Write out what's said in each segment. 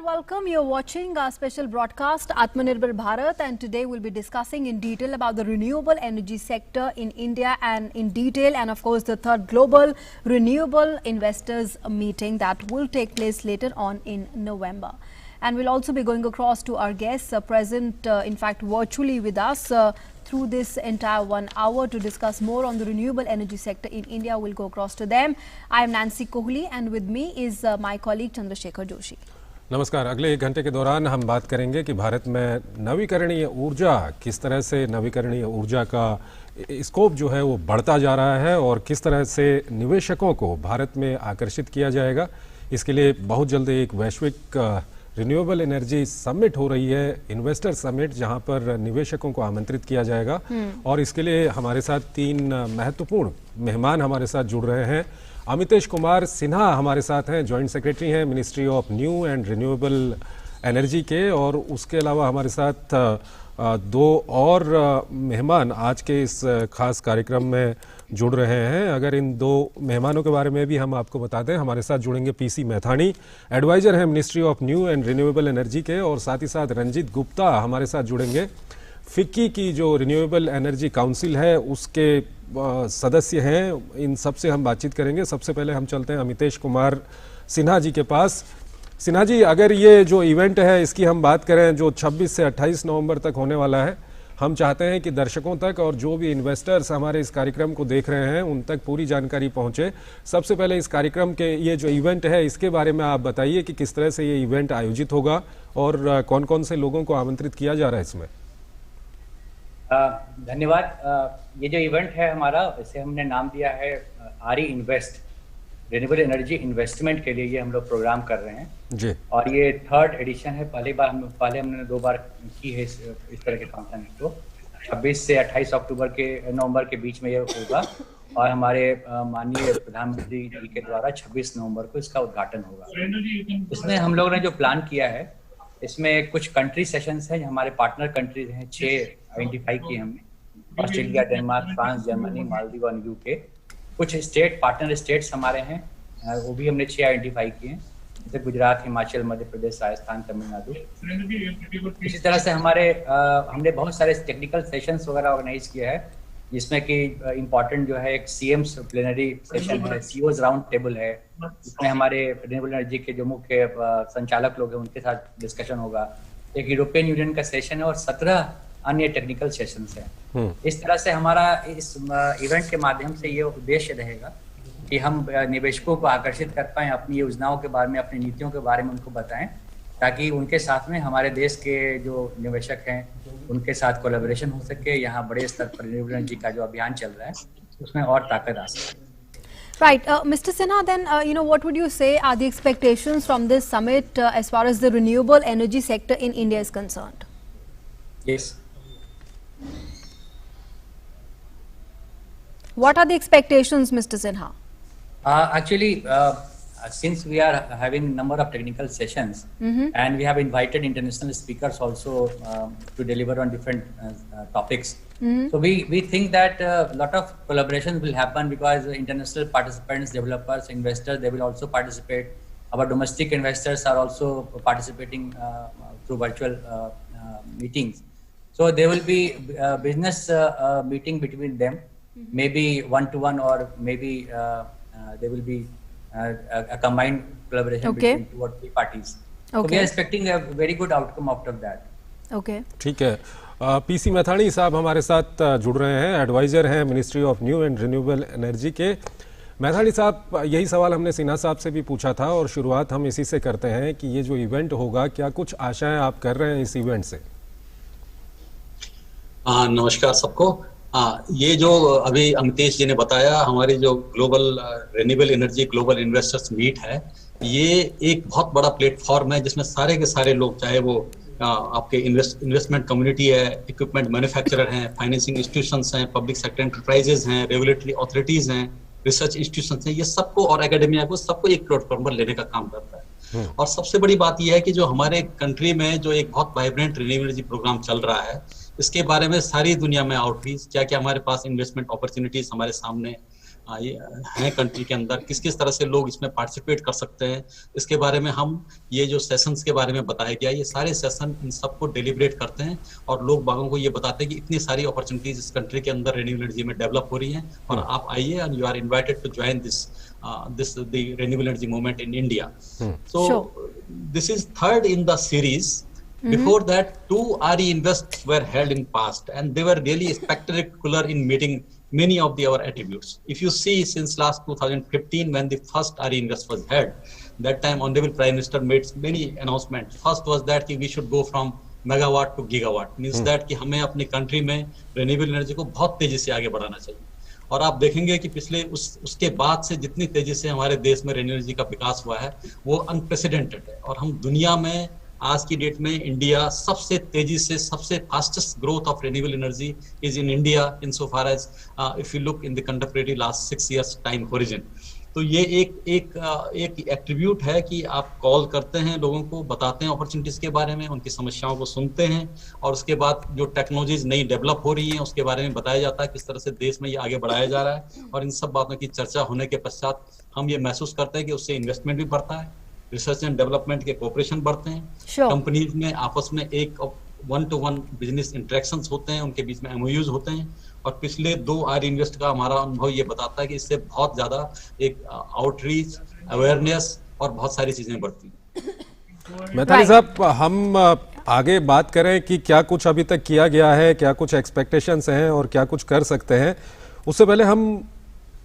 and welcome. You're watching our special broadcast Atmanirbhar Bharat, and today we'll be discussing in detail about the renewable energy sector in India and of course the third global renewable investors meeting that will take place later on in November. And we'll also be going across to our guests present in fact virtually with us through this entire 1 hour to discuss more on the renewable energy sector in India. We'll go across to them. I am Nancy Kohli and with me is my colleague Chandrasekhar Joshi. नमस्कार। अगले 1 घंटे के दौरान हम बात करेंगे कि भारत में नवीकरणीय ऊर्जा किस तरह से नवीकरणीय ऊर्जा का स्कोप जो है वो बढ़ता जा रहा है और किस तरह से निवेशकों को भारत में आकर्षित किया जाएगा। इसके लिए बहुत जल्द एक वैश्विक रिन्यूएबल एनर्जी समिट हो रही है, इन्वेस्टर समिट, जहां पर निवेशकों को आमंत्रित किया जाएगा और इसके लिए हमारे साथ 3 महत्वपूर्ण मेहमान हमारे साथ जुड़ रहे हैं। अमितेश कुमार सिन्हा हमारे साथ हैं, जॉइंट सेक्रेटरी हैं ministry of new and renewable energy के, और उसके अलावा हमारे साथ 2 और मेहमान आज के इस खास कार्यक्रम में जुड़ रहे हैं। अगर इन 2 मेहमानों के बारे में भी हम आपको बता दें, हमारे साथ जुड़ेंगे पीसी मैथानी, एडवाइजर हैं ministry of new and renewable energy के, और साथ ही साथ रंजीत गुप्ता हमारे साथ जुड़ेंगे, फिक्की की जो रिन्यूएबल एनर्जी काउंसिल है उसके सदस्य हैं। इन सबसे हम बातचीत करेंगे। सबसे पहले हम चलते हैं अमितेश कुमार सिन्हा जी के पास। सिन्हा जी, अगर ये जो इवेंट है इसकी हम बात करें जो 26 से 28 नवंबर तक होने वाला है, हम चाहते हैं कि दर्शकों तक और जो भी इन्वेस्टर्स हमारे इस कार्यक्रम को देख रहे हैं उन तक पूरी जानकारी पहुंचे। सबसे पहले इस कार्यक्रम के ये जो इवेंट है इसके बारे में आप बताइए कि किस तरह से ये इवेंट आयोजित होगा और कौन कौन से लोगों को आमंत्रित किया जा रहा है इसमें। धन्यवाद। ये जो इवेंट है हमारा, इसे हमने नाम दिया है आरी इन्वेस्ट, रिन्यूएबल एनर्जी इन्वेस्टमेंट के लिए ये हम लोग प्रोग्राम कर रहे हैं जी। और ये 3rd एडिशन है। पहले हमने 2 बार की है इस तरह के फंक्शन को। 26 से 28 नवंबर के बीच में ये होगा और हमारे माननीय प्रधानमंत्री जी के द्वारा 26 नवंबर को इसका उद्घाटन होगा। इसमें हम लोगों ने जो प्लान किया है, इसमें कुछ कंट्री सेशंस हैं, हमारे पार्टनर कंट्रीज हैं, 6 आइडेंटिफाई किए हमने, Australia, Denmark, France, Germany, Maldives और यूके। कुछ स्टेट पार्टनर स्टेट्स हमारे हैं, वो भी हमने 6 आइडेंटिफाई किए हैं, जैसे गुजरात, हिमाचल, मध्य प्रदेश, राजस्थान, तमिलनाडु। इसी तरह से हमने बहुत सारे टेक्निकल सेशंस वगैरह ऑर्गेनाइज किया है, जिसमें कि इम्पोर्टेंट जो है एक सीएम्स प्लेनरी सेशन है, सीओज राउंड टेबल है, इसमें हमारे रिन्यूएबल एनर्जी के जो मुख्य संचालक लोग हैं उनके साथ डिस्कशन होगा। एक यूरोपियन यूनियन का सेशन है और 17 अन्य टेक्निकल सेशंस हैं। इस तरह से हमारा इस इवेंट के माध्यम से ये उद्देश्य रहेगा कि हम निवेशकों को आकर्षित कर पाएं, अपनी योजनाओं के बारे में, अपनी नीतियों के बारे में उनको बताएं, ताकि उनके साथ में हमारे देश के जो निवेशक हैं उनके साथ कोलैबोरेशन हो सके। यहाँ बड़े स्तर पर रिन्यूएबल एनर्जी का जो अभियान चल रहा है उसमें और ताकत आ सके। Right, Mr. Sinha, then what would you say are the expectations from this summit as far as the renewable energy sector in India is concerned? Yes. What are the expectations, Mr. Sinha? Actually, since we are having a number of technical sessions and we have invited international speakers also to deliver on different topics, so we think that a lot of collaboration will happen because international participants, developers, investors, they will also participate. Our domestic investors are also participating through virtual meetings. So there will be a business meeting between them, maybe one-to-one, or maybe there will be a combined collaboration between 2 or 3 parties. So we are expecting a very good outcome out of that. Okay. ठीक है। PC Maithani साहब हमारे साथ जुड़ रहे हैं, adviser हैं ministry of new and renewable energy के। मैथानी साहब, यही सवाल हमने सिन्हा साहब से भी पूछा था और शुरुआत हम इसी से करते हैं कि ये जो इवेंट होगा, क्या कुछ आशाएं आप कर रहे हैं इस इवेंट से? नमस्कार सबको। ये जो अभी अमितेश जी ने बताया, हमारी जो global renewable energy global investors meet है, ये एक बहुत बड़ा प्लेटफॉर्म है जिसमें सारे के सारे लोग, चाहे वो आपके इन्वेस्टमेंट कम्युनिटी है, इक्विपमेंट मैन्युफैक्चरर हैं, फाइनेंसिंग इंस्टीट्यूशंस हैं, पब्लिक सेक्टर एंटरप्राइजेज हैं, रेगुलेटरी अथॉरिटीज हैं, रिसर्च इंस्टीट्यूशंस हैं, ये सबको और एकेडमिया को सबको एक प्लेटफॉर्म पर लेने का काम करता है। और सबसे बड़ी बात यह है कि जो हमारे कंट्री में जो एक बहुत वाइब्रेंट रिन्यूएबल एनर्जी प्रोग्राम चल रहा है, इसके बारे में सारी दुनिया में आउटरीच, क्या क्या हमारे पास इन्वेस्टमेंट अपॉर्चुनिटीज हमारे सामने हैं कंट्री के अंदर, किस किस तरह से लोग इसमें पार्टिसिपेट कर सकते हैं, इसके बारे में हम ये जो सेशंस के बारे में बताया गया, ये सारे सेशन इन सबको डिलिब्रेट करते हैं और लोग बागों को ये बताते हैं कि इतनी सारी अपॉर्चुनिटीज इस कंट्री के अंदर रिन्यूएबल एनर्जी में डेवलप हो रही हैं और आप आइए and you are invited to join this the renewable energy movement in India. So this is third in the series. Before that, 2 RE Invests were held in past, and they were really spectacular in meeting many of our attributes. If you see, since last 2015, when the first RE Invest was held, that time Honorable Prime Minister made many announcements. First was that we should go from megawatt to gigawatt, means that कि हमें अपनी country में renewable energy को बहुत तेजी से आगे बढ़ाना चाहिए। और आप देखेंगे कि पिछले उसके बाद से जितनी तेजी से हमारे देश में रिन्यूएबल एनर्जी का विकास हुआ है वो अनप्रेसिडेंटेड है और हम दुनिया में आज की डेट में इंडिया सबसे तेजी से सबसे fastest growth of renewable energy is in India in so far as if you look in the contemporary last 6 years time horizon. तो ये एक एट्रीब्यूट है कि आप कॉल करते हैं, लोगों को बताते हैं अपॉर्चुनिटीज के बारे में, उनकी समस्याओं को सुनते हैं और उसके बाद जो टेक्नोलॉजीज नई डेवलप हो रही हैं उसके बारे में बताया जाता है किस तरह से देश में ये आगे बढ़ाया जा रहा है और इन सब बातों की चर्चा होने के पश्चात हम ये महसूस करते हैं कि उससे इन्वेस्टमेंट भी बढ़ता है, रिसर्च एंड डेवलपमेंट के कोऑपरेशन बढ़ते हैं, कंपनीज में आपस में एक 1-to-1 बिजनेस इंटरेक्शंस होते हैं, उनके बीच में एमओयूज होते हैं और पिछले 2 RE इन्वेस्ट का हमारा अनुभव ये बताता है कि इससे बहुत ज्यादा एक आउटरीच, अवेयरनेस और बहुत सारी चीजें बढ़ती हैं। मैथिली साहब, हम आगे बात करें कि क्या कुछ अभी तक किया गया है, क्या कुछ एक्सपेक्टेशंस हैं और क्या कुछ कर सकते हैं, उससे पहले हम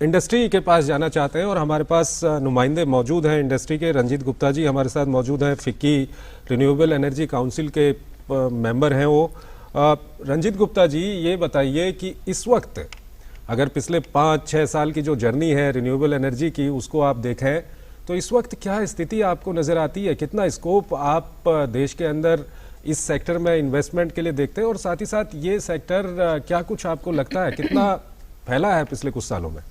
इंडस्ट्री के पास जाना चाहते हैं और हमारे पास नुमाइंदे मौजूद हैं इंडस्ट्री के। रंजीत गुप्ता जी हमारे साथ मौजूद हैं, फिक्की रिन्यूएबल एनर्जी काउंसिल के मेंबर हैं वो। रंजीत गुप्ता जी, ये बताइए कि इस वक्त अगर पिछले 5-6 साल की जो जर्नी है रिन्यूएबल एनर्जी की उसको आप देखें तो इस वक्त क्या स्थिति आपको नज़र आती है, कितना स्कोप आप देश के अंदर इस सेक्टर में इन्वेस्टमेंट के लिए देखते हैं और साथ ही साथ ये सेक्टर क्या कुछ आपको लगता है कितना फैला है पिछले कुछ सालों में?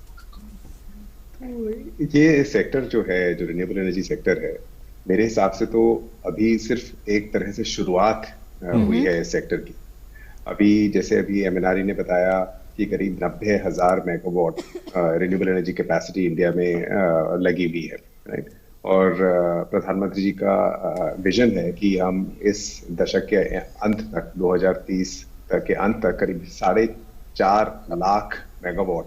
ये सेक्टर जो है, जो रिन्यूएबल एनर्जी सेक्टर है, मेरे हिसाब से तो अभी सिर्फ एक तरह से शुरुआत हुई है इस सेक्टर की। अभी जैसे अभी MNRE ने बताया कि करीब 90,000 megawatt renewable energy capacity India में लगी हुई है, राइट। और प्रधानमंत्री जी का विजन है कि हम इस दशक के अंत तक 2030 तक के अंत तक करीब 4.5 lakh megawatt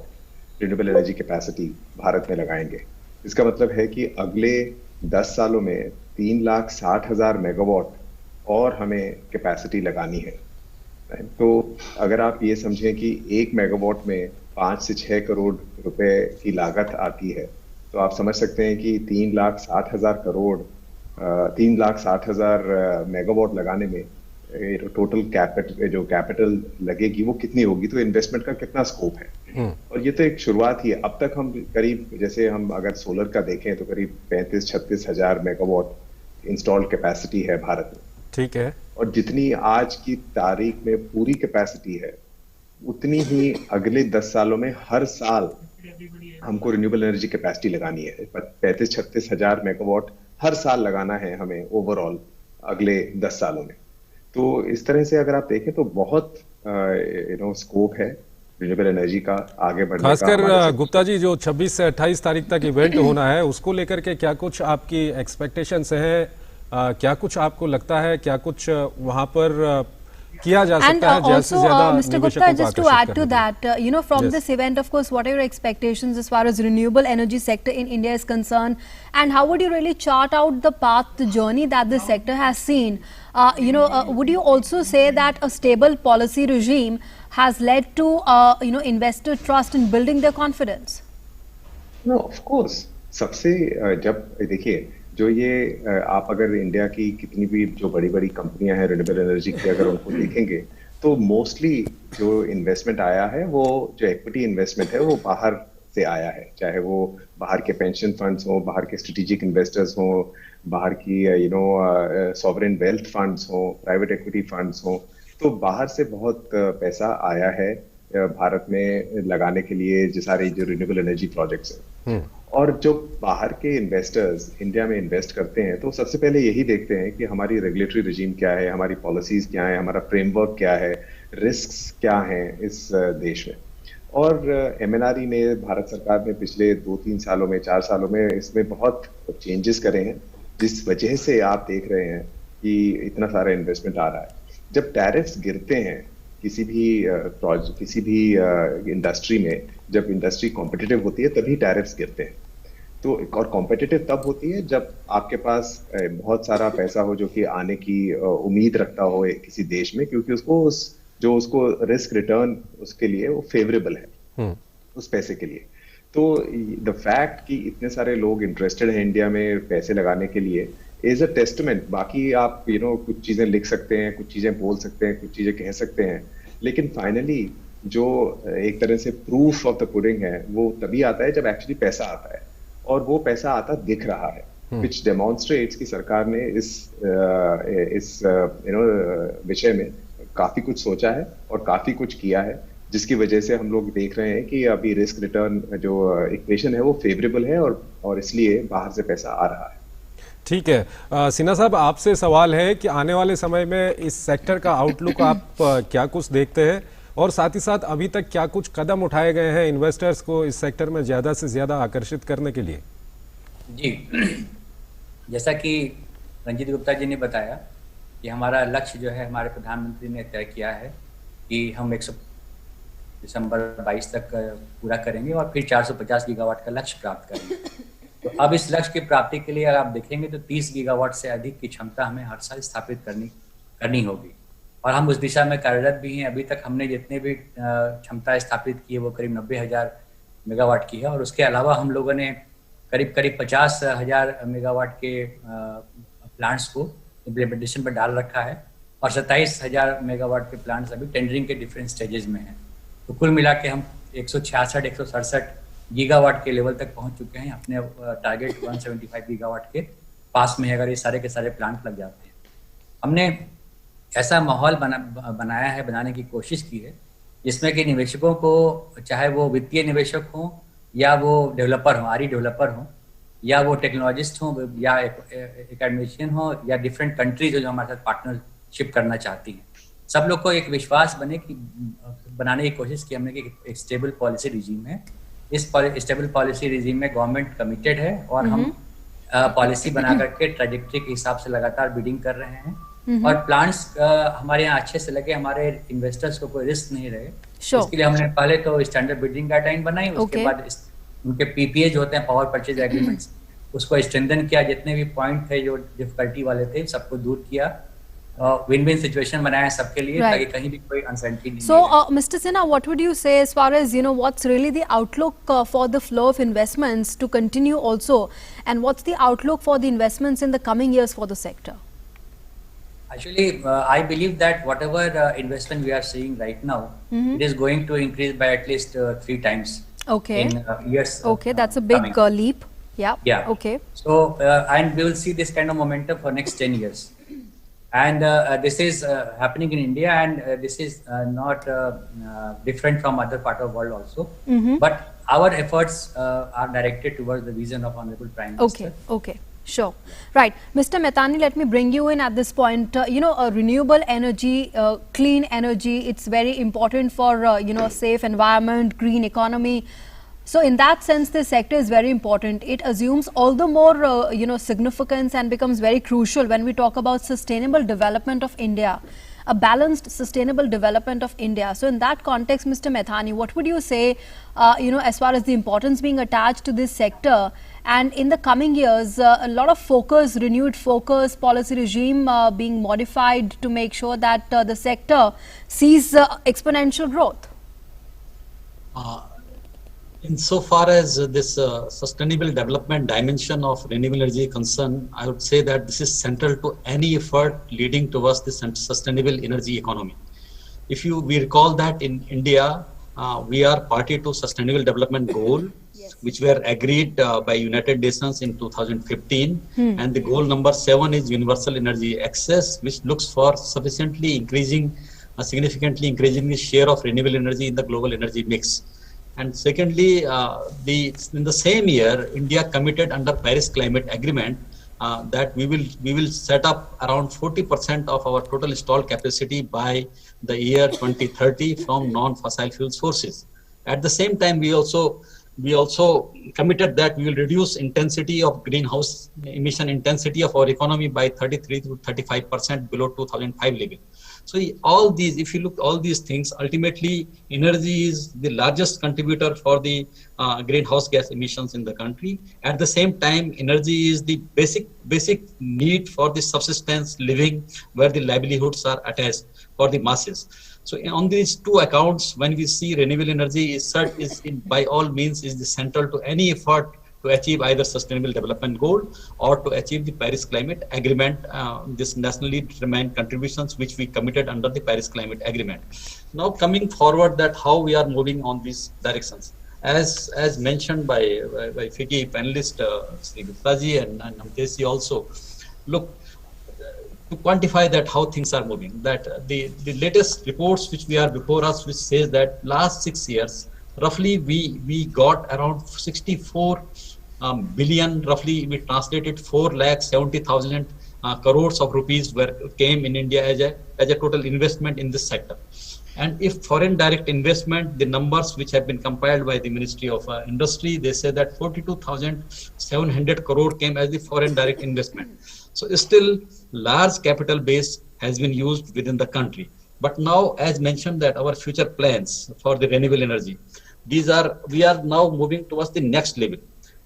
renewable energy capacity Bharat में लगाएंगे। इसका मतलब है कि अगले 10 सालों में 3,60,000 मेगावाट और हमें कैपेसिटी लगानी है। तो अगर आप ये समझें कि 1 मेगावाट में 5 से 6 करोड़ रुपए की लागत आती है, तो आप समझ सकते हैं कि 3,60,000 मेगावाट लगाने में टोटल कैपिटल लगेगी वो कितनी होगी, तो इन्वेस्टमेंट का कितना स्कोप है। और ये तो एक शुरुआत ही है। अब तक हम करीब, जैसे हम अगर सोलर का देखें तो करीब 35-36 हजार मेगावाट इंस्टॉल्ड कैपेसिटी है भारत में, ठीक है। और जितनी आज की तारीख में पूरी कैपेसिटी है उतनी ही अगले 10 सालों में हर साल हमको रिन्यूएबल एनर्जी कैपेसिटी लगानी है। 35-36 हजार मेगावाट हर साल लगाना है हमें ओवरऑल अगले 10 सालों में। तो इस तरह से अगर आप देखें तो बहुत स्कोप है रिन्यूएबल एनर्जी का आगे बढ़ने का। खासकर गुप्ता जी, जो 26 से 28 तारीख तक इवेंट होना है उसको लेकर के क्या कुछ आपकी एक्सपेक्टेशंस हैं, क्या कुछ आपको लगता है, क्या कुछ वहां पर किया जा सकता है? Also, Mr. Gupta, just to add to that, from this event, of course, what are your expectations as far as renewable energy sector in India is concerned, and how would you really chart out the path, the journey that the sector has seen? Would you also say that a stable policy regime has led to, investor trust in building their confidence? No, of course. सबसे जब देखिए, जो ये आप अगर India की कितनी भी जो बड़ी बड़ी कंपनियां हैं रिन्यूएबल एनर्जी की अगर उनको देखेंगे तो मोस्टली जो इन्वेस्टमेंट आया है वो जो इक्विटी इन्वेस्टमेंट है वो बाहर से आया है, चाहे वो बाहर के पेंशन फंड्स हो, बाहर के स्ट्रेटेजिक इन्वेस्टर्स हो, बाहर की सॉवरेन वेल्थ फंड्स हो, प्राइवेट इक्विटी फंड्स हो। तो बाहर से बहुत पैसा आया है भारत में लगाने के लिए जो सारे जो रिन्यूएबल एनर्जी प्रोजेक्ट्स हैं। और जो बाहर के इन्वेस्टर्स इंडिया में इन्वेस्ट करते हैं तो सबसे पहले यही देखते हैं कि हमारी रेगुलेटरी रिजीम क्या है, हमारी पॉलिसीज क्या है, हमारा फ्रेमवर्क क्या है, रिस्क्स क्या हैं इस देश में। और MNRE ने, भारत सरकार ने पिछले 2-3 सालों में, 4 सालों में इसमें बहुत चेंजेस करे हैं, जिस वजह से आप देख रहे हैं कि इतना सारा इन्वेस्टमेंट आ रहा है। जब टैरिफ्स गिरते हैं किसी भी इंडस्ट्री में, जब इंडस्ट्री कॉम्पिटिटिव होती है तभी टैरिफ्स गिरते हैं। तो और कॉम्पिटिटिव तब होती है जब आपके पास बहुत सारा पैसा हो जो कि आने की उम्मीद रखता हो किसी देश में, क्योंकि उसको रिस्क रिटर्न उसके लिए वो फेवरेबल है उस पैसे के लिए। तो द फैक्ट कि इतने सारे लोग इंटरेस्टेड हैं इंडिया में पैसे लगाने के लिए इज अ टेस्टमेंट। बाकी आप कुछ चीजें लिख सकते हैं, कुछ चीजें बोल सकते हैं, कुछ चीजें कह सकते हैं, लेकिन फाइनली जो एक तरह से प्रूफ ऑफ द पुडिंग है वो तभी आता है जब एक्चुअली पैसा आता है, और वो पैसा आता दिख रहा है, which demonstrates कि सरकार ने इस विषय में काफी कुछ सोचा है और काफी कुछ किया है, जिसकी वजह से हम लोग देख रहे हैं कि अभी रिस्क रिटर्न जो इक्वेशन है वो फेवरेबल है और इसलिए बाहर से पैसा आ रहा है। ठीक है, सिन्हा साहब, आपसे सवाल है कि आने वाले समय में इस सेक्टर का आउटलुक आप क्या कुछ देखते हैं, और साथ ही साथ अभी तक क्या कुछ कदम उठाए गए हैं इन्वेस्टर्स को इस सेक्टर में ज्यादा से ज्यादा आकर्षित करने के लिए? जी, जैसा कि रंजीत गुप्ता जी ने बताया कि हमारा लक्ष्य जो है हमारे प्रधानमंत्री ने तय किया है कि हम 100 दिसंबर 22 तक पूरा करेंगे और फिर 450 गीगावाट का लक्ष्य प्राप्त करेंगे। तो अब इस लक्ष्य की प्राप्ति के लिए अगर आप देखेंगे तो 30 गीगावाट से अधिक की क्षमता हमें हर साल स्थापित करनी होगी, और हम उस दिशा में कार्यरत भी हैं। अभी तक हमने जितने भी क्षमता स्थापित की है वो करीब 90,000 मेगावाट की है, और उसके अलावा हम लोगों ने करीब 50,000 मेगावाट के प्लांट्स को इम्प्लीमेंटेशन पर डाल रखा है, और 27,000 मेगावाट के प्लांट्स अभी टेंडरिंग के डिफरेंट स्टेजेस में हैं। तो कुल मिला के हम 166 गीगावाट के लेवल तक पहुंच चुके हैं। अपने टारगेट 175 गीगावाट के पास में, अगर ये सारे के सारे प्लांट लग जाते हैं। हमने ऐसा माहौल बनाने की कोशिश की है जिसमें कि निवेशकों को, चाहे वो वित्तीय निवेशक हों या वो डेवलपर हों, डेवलपर हों, या वो टेक्नोलॉजिस्ट हों, या एकेडमिशियन हों, या डिफरेंट कंट्रीज जो हमारे साथ पार्टनरशिप करना चाहती हैं, सब लोग को एक विश्वास बनाने की कोशिश की हमने कि एक स्टेबल पॉलिसी रिजीम है। इस स्टेबल पॉलिसी रिजीम में गवर्नमेंट कमिटेड है, और हम पॉलिसी बना करके ट्रैजेक्टरी के हिसाब से लगातार बिडिंग कर रहे हैं, और प्लांट्स हमारे यहाँ अच्छे से लगे, हमारे इन्वेस्टर्स को कोई रिस्क नहीं रहे। इसके लिए हमने पहले तो स्टैंडर्ड बिडिंग गाइडलाइन बनाई, उसके बाद उनके पीपीए जो होते हैं, पावर परचेज एग्रीमेंट्स, उसको स्ट्रेंथन किया। जितने भी पॉइंट थे जो डिफिकल्टी वाले थे सबको दूर किया, विन विन सिचुएशन बनाया सबके लिए, ताकि कहीं भी कोई अनसर्टेनिटी नहीं। So, Mr. Sinha, what would you say as far as what's really the outlook for the flow of investments to continue also, and what's the outlook for the investments in the coming years for the sector? Actually, I believe that whatever investment we are seeing right now, it is going to increase by at least 3 times. Okay. In years. Okay, that's a big leap. Yeah. Yeah. Okay. So, and we will see this kind of momentum for next 10 years. And this is happening in India, and this is not different from other part of the world also. But our efforts are directed towards the vision of Honorable Prime Minister. Okay. Sure. Right. Mr. Methani, let me bring you in at this point. Renewable energy, clean energy, it's very important for, safe environment, green economy. So in that sense, this sector is very important. It assumes all the more, significance and becomes very crucial when we talk about sustainable development of India, a balanced sustainable development of India. So in that context, Mr. Methani, what would you say, as far as the importance being attached to this sector, and in the coming years, a lot of focus, renewed focus, policy regime being modified to make sure that the sector sees exponential growth? Insofar as this sustainable development dimension of renewable energy is concerned, I would say that this is central to any effort leading towards this sustainable energy economy. If we recall that in India, we are party to Sustainable Development Goal, which were agreed by United Nations in 2015, and the goal number 7 is universal energy access, which looks for significantly increasing the share of renewable energy in the global energy mix. And secondly, in the same year, India committed under Paris Climate Agreement that we will set up around 40% of our total installed capacity by the year 2030 from non-fossil fuel sources. At the same time, we also committed that we will reduce intensity of greenhouse emission intensity of our economy by 33 to 35% below 2005 level. So all these, if you look all these things, ultimately energy is the largest contributor for the greenhouse gas emissions in the country. At the same time, energy is the basic need for the subsistence living, where the livelihoods are attached for the masses. So on these two accounts, when we see renewable energy by all means is the central to any effort to achieve either sustainable development goal or to achieve the Paris Climate Agreement, this nationally determined contributions which we committed under the Paris Climate Agreement. Now coming forward, that how we are moving on these directions. As mentioned by FICCI panelist Sri Guptaji and Amtesh also, look, to quantify that how things are moving, that the latest reports which we are before us, which says that last 6 years, roughly we got around 64 billion, roughly we translated 4,70,000 crores of rupees came in India as a total investment in this sector. And if foreign direct investment, the numbers which have been compiled by the Ministry of Industry, they say that 42,700 crore came as the foreign direct investment. So still large capital base has been used within the country. But now, as mentioned, that our future plans for the renewable energy, we are now moving towards the next level.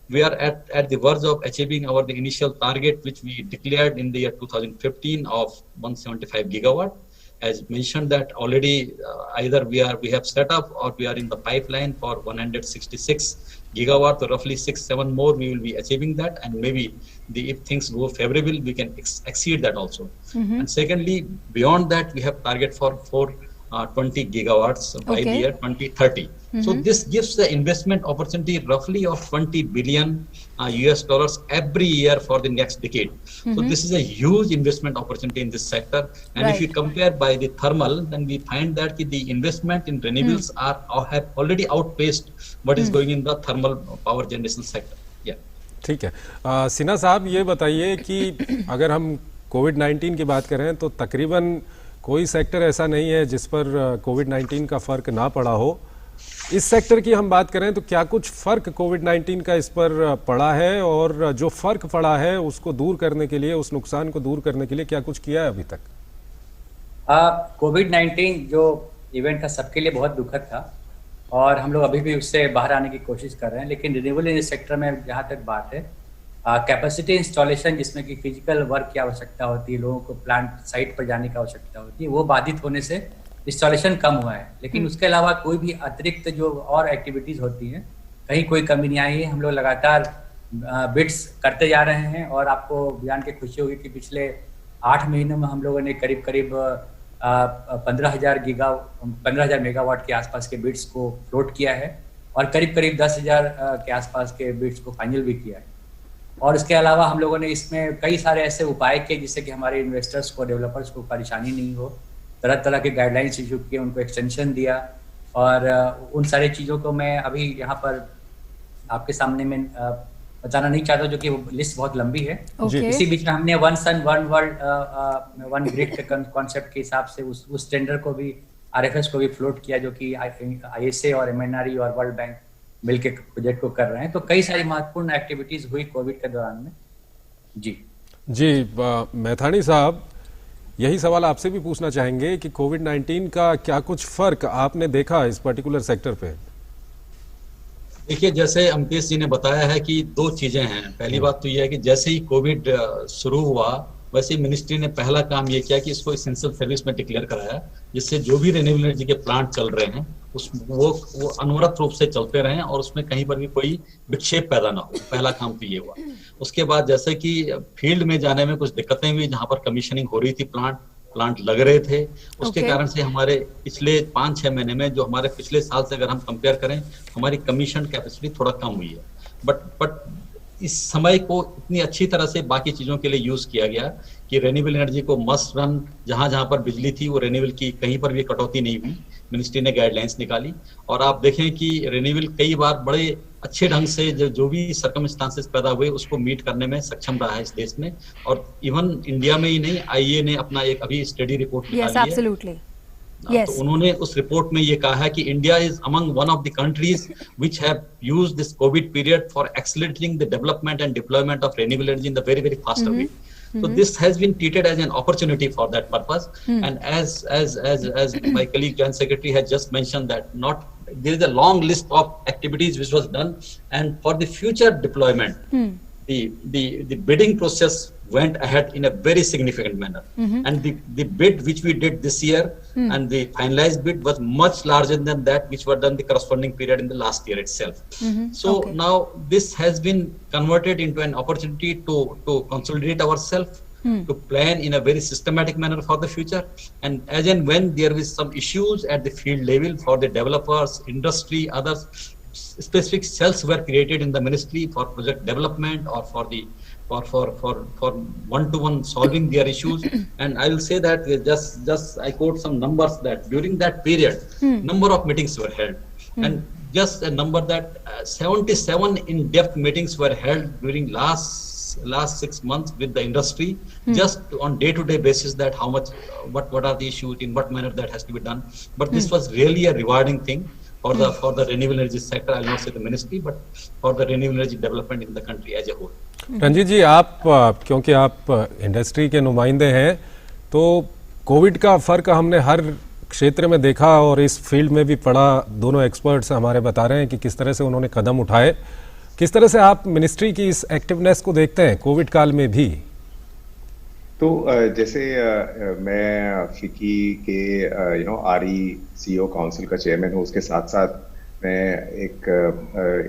We are at the verge of achieving the initial target which we declared in the year 2015 of 175 gigawatt. As mentioned, that already either we have set up or we are in the pipeline for 166 gigawatt, so roughly 6-7 more we will be achieving that, and maybe if things go favorable, we can exceed that also. And secondly, beyond that, we have target for 20 gigawatts by the year 2030. So this gives the investment opportunity roughly of $20 billion US dollars every year for the next decade. So this is a huge investment opportunity in this sector. And if you compare by the thermal, then we find that the investment in renewables have already outpaced what is going in the thermal power generation sector. Yeah. ठीक है, सिन्हा साहब ये बताइए कि अगर हम कोविड-19 की बात करें तो तकरीबन कोई सेक्टर ऐसा नहीं है जिस पर कोविड-19 का फर्क ना पड़ा हो। इस सेक्टर की हम बात करें तो क्या कुछ फर्क कोविड-19 का इस पर पड़ा है, और जो फर्क पड़ा है उसको दूर करने के लिए, उस नुकसान को दूर करने के लिए क्या कुछ किया है अभी तक? कोविड-19 जो इवेंट था सबके लिए बहुत दुखद था और हम लोग अभी भी उससे बाहर आने की कोशिश कर रहे हैं। लेकिन रिन्यूएबल एनर्जी सेक्टर में जहाँ तक बात है, कैपेसिटी इंस्टॉलेशन जिसमें कि फिजिकल वर्क की आवश्यकता होती है, लोगों को प्लांट साइट पर जाने की आवश्यकता होती है, वो बाधित होने से इंस्टॉलेशन कम हुआ है। लेकिन उसके अलावा कोई भी अतिरिक्त जो और एक्टिविटीज़ होती हैं, कहीं कोई कमी नहीं आई है। हम लोग लगातार बिड्स करते जा रहे हैं और आपको जान के खुशी होगी कि पिछले 8 महीनों में हम लोगों ने करीब 15,000 मेगावाट के आसपास के बिड्स को फ्लोट किया है और करीब 10,000 के आसपास के बिड्स को फाइनल भी किया है। और इसके अलावा हम लोगों ने इसमें कई सारे ऐसे उपाय किए जिससे कि हमारे इन्वेस्टर्स को, डेवलपर्स को परेशानी नहीं हो। तरह तरह के गाइडलाइंस इशू किए, उनको एक्सटेंशन दिया, और उन सारी चीज़ों को मैं अभी यहाँ पर आपके सामने में बताना नहीं चाहता, जो कि लिस्ट बहुत लंबी है। इसी बीच में हमने one sun one world one grid के कॉन्सेप्ट के हिसाब से उस टेंडर को भी, RFS को भी फ्लोट किया, जो कि ISA और MNRE और वर्ल्ड बैंक मिलके प्रोजेक्ट को कर रहे हैं। तो कई सारी महत्वपूर्ण एक्टिविटीज हुई कोविड के दौरान में। जी मैथानी साहब, यही सवाल आपसे भी पूछना चाहेंगे कि कोविड-19 का क्या कुछ फर्क आपने देखा इस पर्टिकुलर सेक्टर पे? देखिए, जैसे अमतेश जी ने बताया है कि 2 चीजें हैं। पहली बात तो यह है कि जैसे ही कोविड शुरू हुआ, वैसे मिनिस्ट्री ने पहला काम ये किया कि इसको एसेंशियल सर्विस में डिक्लेयर कराया, जिससे जो भी रिन्यूएबल एनर्जी के प्लांट चल रहे हैं वो अनवरत रूप से चलते रहें और उसमें कहीं पर भी कोई विक्षेप पैदा ना हो। पहला काम तो ये हुआ। उसके बाद जैसे कि फील्ड में जाने में कुछ दिक्कतें हुई, जहां पर कमीशनिंग हो रही थी, प्लांट लग रहे थे, उसके कारण से हमारे पिछले 5-6 महीने में, जो हमारे पिछले साल से अगर हम कंपेयर करें, हमारी कमीशन कैपेसिटी थोड़ा कम हुई है। बट इस समय को इतनी अच्छी तरह से बाकी चीजों के लिए यूज किया गया कि रेन्यूएबल एनर्जी को मस्ट रन, जहां पर बिजली थी वो रेन्यूएबल की कहीं पर भी कटौती नहीं हुई। मिनिस्ट्री ने गाइडलाइंस निकाली और आप देखें कि रेन्यूएबल कई बार बड़े अच्छे ढंग से जो भी सर्कमस्टांसेस पैदा हुए उसको मीट करने में सक्षम रहा है इस देश में। और इवन इंडिया में ही नहीं, IEA ने अपना एक अभी स्टडी रिपोर्ट निकाली है Yes. तो उन्होंने उस रिपोर्ट में ये कहा है कि India is among one of the countries which have used this Covid period for accelerating the development and deployment of renewable energy in the very very fast way. So this has been treated as an opportunity for that purpose. And as my colleague Joint Secretary has just mentioned that there is a long list of activities which was done, and for the future deployment, the bidding process went ahead in a very significant manner. And the bid which we did this year and the finalized bid was much larger than that which were done the corresponding period in the last year itself. So now this has been converted into an opportunity to consolidate ourselves, to plan in a very systematic manner for the future. And as and when there is some issues at the field level for the developers, industry, others, specific cells were created in the ministry for project development or for the for one-to-one solving their issues. And I will say that just I quote some numbers that during that period, number of meetings were held, and just a number that 77 in-depth meetings were held during last 6 months with the industry, just on day-to-day basis, that how much, what are the issues, in what manner that has to be done. But this was really a rewarding thing for the renewable energy sector. I'll not say the ministry, but for the renewable energy development in the country as a whole. Ranjit ji, आप क्योंकि आप industry के नुमाइंदे हैं, तो Covid का फर्क हमने हर क्षेत्र में देखा और इस फील्ड में भी पड़ा. दोनों एक्सपर्ट्स हमारे बता रहे हैं कि किस तरह से उन्होंने कदम उठाए. किस तरह से आप मिनिस्ट्री की इस एक्टिवनेस को देखते हैं कोविड काल में भी? तो जैसे मैं फिकी के RE/CEO काउंसिल का चेयरमैन हूँ, उसके साथ साथ मैं एक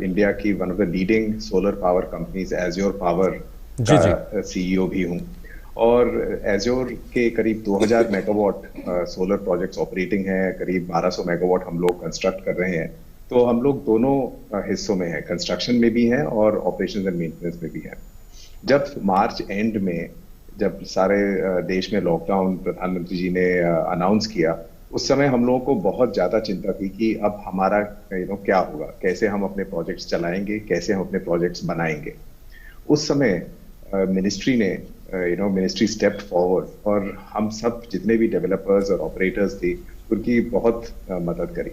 इंडिया की one of the leading solar power companies azure power का CEO भी हूँ. और एज्योर के करीब 2000 मेगावाट सोलर प्रोजेक्ट्स ऑपरेटिंग हैं, करीब 1200 मेगावाट हम लोग कंस्ट्रक्ट कर रहे हैं. तो हम लोग दोनों हिस्सों में हैं, कंस्ट्रक्शन में भी हैं और ऑपरेशंस एंड मेंटेनेंस में भी हैं. जब मार्च एंड में जब सारे देश में लॉकडाउन प्रधानमंत्री जी ने अनाउंस किया, उस समय हम लोगों को बहुत ज्यादा चिंता थी कि अब हमारा क्या होगा, कैसे हम अपने प्रोजेक्ट्स चलाएंगे, कैसे हम अपने प्रोजेक्ट्स बनाएंगे. उस समय मिनिस्ट्री ने मिनिस्ट्री स्टेप फॉरवर्ड और हम सब जितने भी डेवलपर्स और ऑपरेटर्स थे उनकी बहुत मदद करी.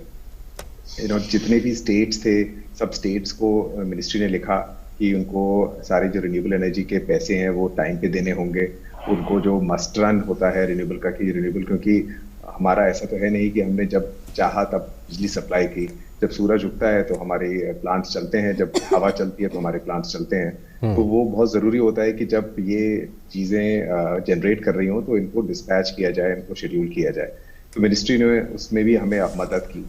जितने भी स्टेट्स थे, सब स्टेट्स को मिनिस्ट्री ने लिखा कि उनको सारे जो रिन्यूएबल एनर्जी के पैसे हैं वो टाइम पे देने होंगे. उनको जो मस्ट रन होता है रिन्यूएबल का, कि रिन्यूएबल, क्योंकि हमारा ऐसा तो है नहीं कि हमने जब चाहा तब बिजली सप्लाई की. जब सूरज उगता है तो हमारे प्लांट्स चलते हैं, जब हवा चलती है तो हमारे प्लांट्स चलते हैं. तो वो बहुत जरूरी होता है कि जब ये चीजें जनरेट कर रही हो तो इनको डिस्पैच किया जाए, इनको शेड्यूल किया जाए. तो मिनिस्ट्री ने उसमें भी हमें मदद की.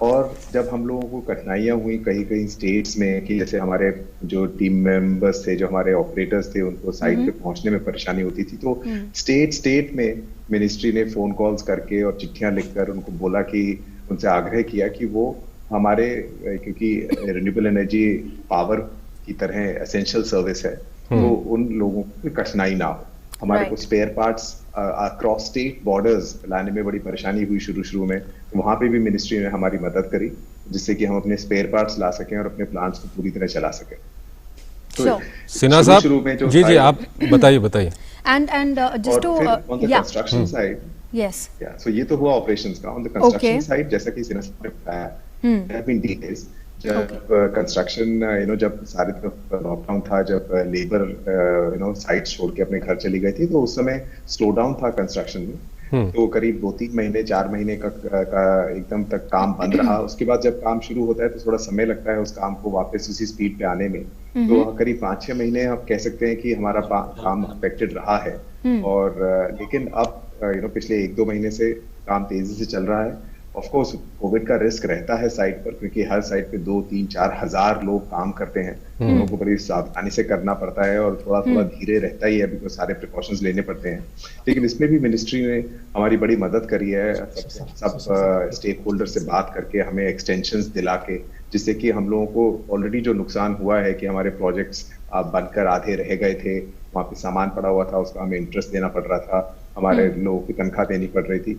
और जब हम लोगों को कठिनाइयां हुई कहीं कहीं स्टेट्स में, कि जैसे हमारे जो टीम मेंबर्स थे, जो हमारे ऑपरेटर्स थे, उनको साइट पे पहुंचने में परेशानी होती थी, तो स्टेट में मिनिस्ट्री ने फोन कॉल्स करके और चिट्ठियां लिखकर उनको बोला कि उनसे आग्रह किया कि वो हमारे, क्योंकि रिन्यूएबल एनर्जी पावर की तरह एसेंशियल सर्विस है, तो उन लोगों को कठिनाई ना हो. हमारे को spare parts across state borders लाने में बड़ी परेशानी हुई शुरू में, तो वहां पे भी मिनिस्ट्री ने हमारी मदद करी, जिससे कि हम अपने स्पेयर पार्ट्स ला सकें और अपने प्लांट्स को पूरी तरह चला सकें. तो सिन्हा साहब, जी आप बताइए. And just to on the construction side, yes, so ये तो हुआ operations का. On the construction side, जैसा कि सिन्हा साहब ने बताया, there have been details. जब कंस्ट्रक्शन जब सारी तरफ लॉकडाउन था, जब लेबर साइट्स छोड़ के अपने घर चली गई थी, तो उस समय स्लो डाउन था कंस्ट्रक्शन में. तो करीब 2-3 महीने 4 महीने का एकदम तक काम बंद रहा. उसके बाद जब काम शुरू होता है तो थोड़ा समय लगता है उस काम को वापस उसी स्पीड पे आने में. तो करीब 5-6 महीने आप कह सकते हैं कि हमारा काम अफेक्टेड रहा है. और लेकिन अब पिछले 1-2 महीने से काम तेजी से चल रहा है. ऑफ कोर्स कोविड का रिस्क रहता है साइट पर, क्योंकि हर साइट पे 2-3-4 हजार लोग काम करते हैं. उन लोगों को बड़ी सावधानी से करना पड़ता है और थोड़ा धीरे रहता ही है, बिकॉज सारे प्रिकॉशंस लेने पड़ते हैं. लेकिन इसमें भी मिनिस्ट्री ने हमारी बड़ी मदद करी है. सब स्टेक होल्डर से बात करके हमें एक्सटेंशंस दिला के, जिससे कि हम लोगों को ऑलरेडी जो नुकसान हुआ है कि हमारे प्रोजेक्ट्स बनकर आधे रह गए थे, वहाँ पे सामान पड़ा हुआ था, उसका हमें इंटरेस्ट देना पड़ रहा था, हमारे लोगों की तनख्वाह देनी पड़ रही थी,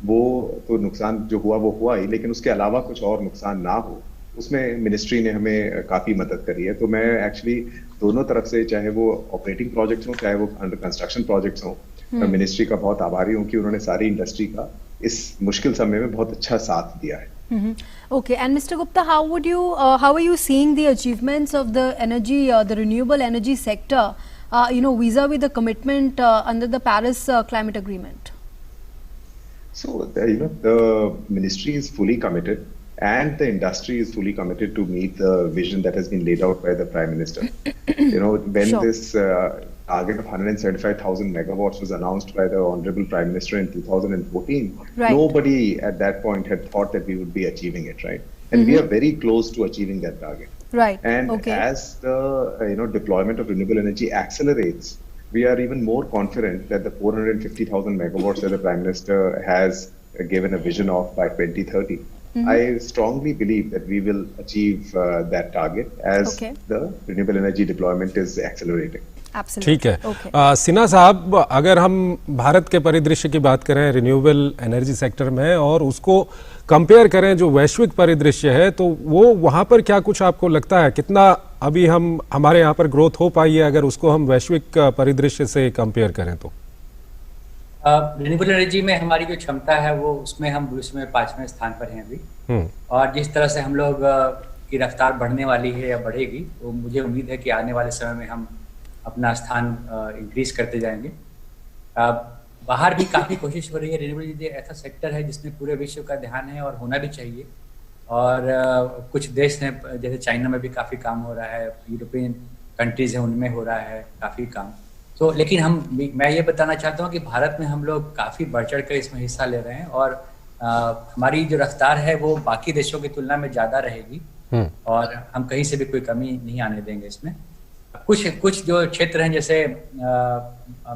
वो तो नुकसान जो हुआ वो हुआ ही, लेकिन उसके अलावा कुछ और नुकसान ना हो, उसमें मिनिस्ट्री ने हमें काफी मदद करी है. तो मैं एक्चुअली दोनों तरफ से, चाहे वो ऑपरेटिंग प्रोजेक्ट्स हो, चाहे वो अंडर कंस्ट्रक्शन प्रोजेक्ट्स हो, मिनिस्ट्री का बहुत आभारी हूँ कि उन्होंने सारी इंडस्ट्री का इस मुश्किल समय में बहुत अच्छा साथ दिया है। Okay, and Mr. Gupta, how are you seeing the achievements of the energy, the renewable energy sector, vis-a-vis the commitment under the Paris Climate Agreement? So, the ministry is fully committed, and the industry is fully committed to meet the vision that has been laid out by the Prime Minister. When Sure. this target of 175,000 megawatts was announced by the Honorable Prime Minister in 2014, Right. nobody at that point had thought that we would be achieving it, right? And we are very close to achieving that target. Right. And Okay. as the deployment of renewable energy accelerates, we are even more confident that the 450,000 megawatts that the Prime Minister has given a vision of by 2030. I strongly believe that we will achieve that target as Okay. the renewable energy deployment is accelerating. Absolutely. ठीक है। Okay. Sinha साहब, अगर हम भारत के परिदृश्य की बात करें रिन्यूएबल एनर्जी सेक्टर में और उसको कंपेयर करें जो वैश्विक परिदृश्य है, तो वो वहाँ पर क्या कुछ आपको लगता है, कितना अभी हमारे यहाँ पर ग्रोथ हो पाई है अगर उसको हम वैश्विक परिदृश्य से कंपेयर करें तो? रिन्यूएबल एनर्जी में हमारी जो क्षमता है वो उसमें हम विश्व में 5वें स्थान पर हैं अभी। और जिस तरह से हम लोग की रफ्तार बढ़ने वाली है या बढ़ेगी, तो मुझे उम्मीद है कि आने वाले समय में हम अपना स्थान इंक्रीज करते जाएंगे। बाहर भी काफ़ी कोशिश हो रही है। रिन्यूएबल एनर्जी ऐसा सेक्टर है जिसमें पूरे विश्व का ध्यान है और होना भी चाहिए। और कुछ देश हैं जैसे चाइना में भी काफ़ी काम हो रहा है, यूरोपियन कंट्रीज हैं उनमें हो रहा है काफ़ी काम। तो लेकिन मैं ये बताना चाहता हूँ कि भारत में हम लोग काफ़ी बढ़ चढ़ कर इसमें हिस्सा ले रहे हैं और हमारी जो रफ्तार है वो बाकी देशों की तुलना में ज़्यादा रहेगी और हम कहीं से भी कोई कमी नहीं आने देंगे इसमें। कुछ जो क्षेत्र हैं जैसे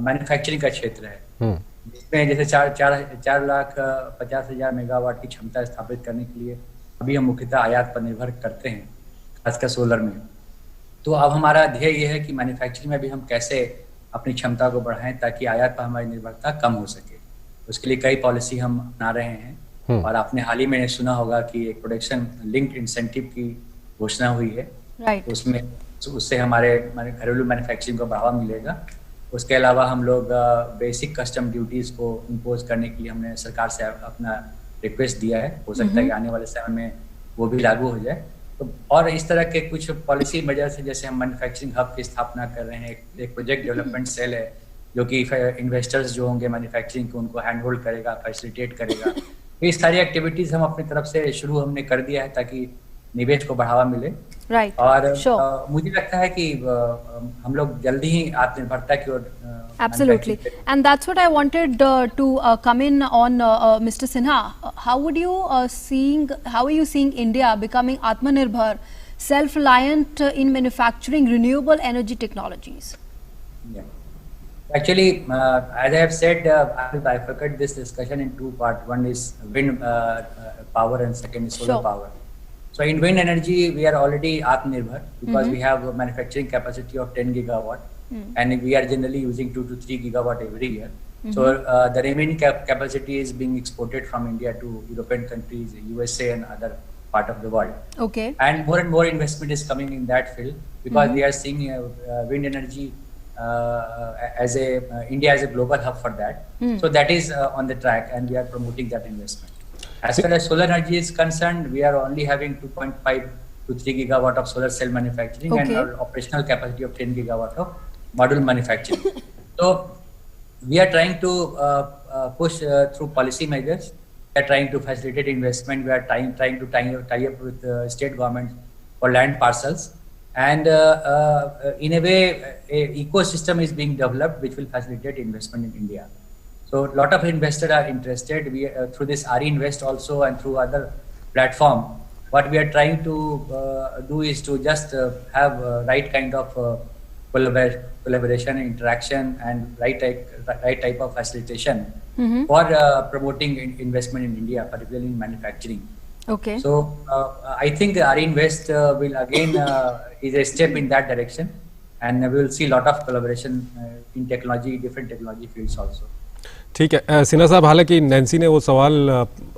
मैन्युफैक्चरिंग का क्षेत्र है जिसमें जैसे 4,50,000 मेगावाट की क्षमता स्थापित करने के लिए अभी हम मुख्यतः आयात पर निर्भर करते हैं, खासकर सोलर में। तो अब हमारा ध्येय ये है कि मैन्युफैक्चरिंग में भी हम कैसे अपनी क्षमता को बढ़ाएं ताकि आयात पर हमारी निर्भरता कम हो सके। उसके लिए कई पॉलिसी हम अपना रहे हैं और आपने हाल ही में सुना होगा कि एक प्रोडक्शन लिंक्ड इंसेंटिव की घोषणा हुई है। Right. तो उससे हमारे घरेलू मैन्युफैक्चरिंग को बढ़ावा मिलेगा। उसके अलावा हम लोग बेसिक कस्टम ड्यूटीज को इम्पोज करने के लिए हमने सरकार से अपना रिक्वेस्ट दिया है। हो सकता है कि आने वाले समय में वो भी लागू हो जाए। तो और इस तरह के कुछ पॉलिसी वजह से जैसे हम मैन्युफैक्चरिंग हब की स्थापना कर रहे हैं, एक प्रोजेक्ट डेवलपमेंट सेल है जो कि इन्वेस्टर्स जो होंगे मैन्युफैक्चरिंग को उनको हैंड होल्ड करेगा, फैसिलिटेट करेगा। ये सारी एक्टिविटीज हम अपनी तरफ से शुरू हमने कर दिया है ताकि निवेश को बढ़ावा मिले। Right. और Sure. मुझे लगता है कि हम लोग जल्दी ही आत्मनिर्भरता की ओर Absolutely, and that's what I wanted to come in on, Mr. Sinha. How are you seeing India becoming Atmanirbhar, self-reliant in manufacturing renewable energy technologies? Yeah. Actually, as I have said, I will bifurcate this discussion in two parts. One is wind power and second is solar Sure. power. So in wind energy, we are already Atmanirbhar because we have a manufacturing capacity of 10 gigawatt and we are generally using 2 to 3 gigawatt every year. So the remaining capacity is being exported from India to European countries, USA and other part of the world. Okay. And more investment is coming in that field because we are seeing wind energy as India as a global hub for that. So that is on the track and we are promoting that investment. As far as solar energy is concerned, we are only having 2.5 to 3 gigawatt of solar cell manufacturing and our operational capacity of 10 gigawatt of module manufacturing. So we are trying to push through policy measures. We are trying to facilitate investment. We are trying to tie up with state government for land parcels. And in a way, an ecosystem is being developed which will facilitate investment in India. So a lot of investors are interested. We through this RE Invest also and through other platform. What we are trying to do is to just have right kind of collaboration, interaction, and right type of facilitation for promoting investment in India, particularly in manufacturing. Okay. So I think the RE Invest will again is a step in that direction, and we will see a lot of collaboration in technology, different technology fields also. ठीक है सिन्हा साहब, हालांकि Nancy ने वो सवाल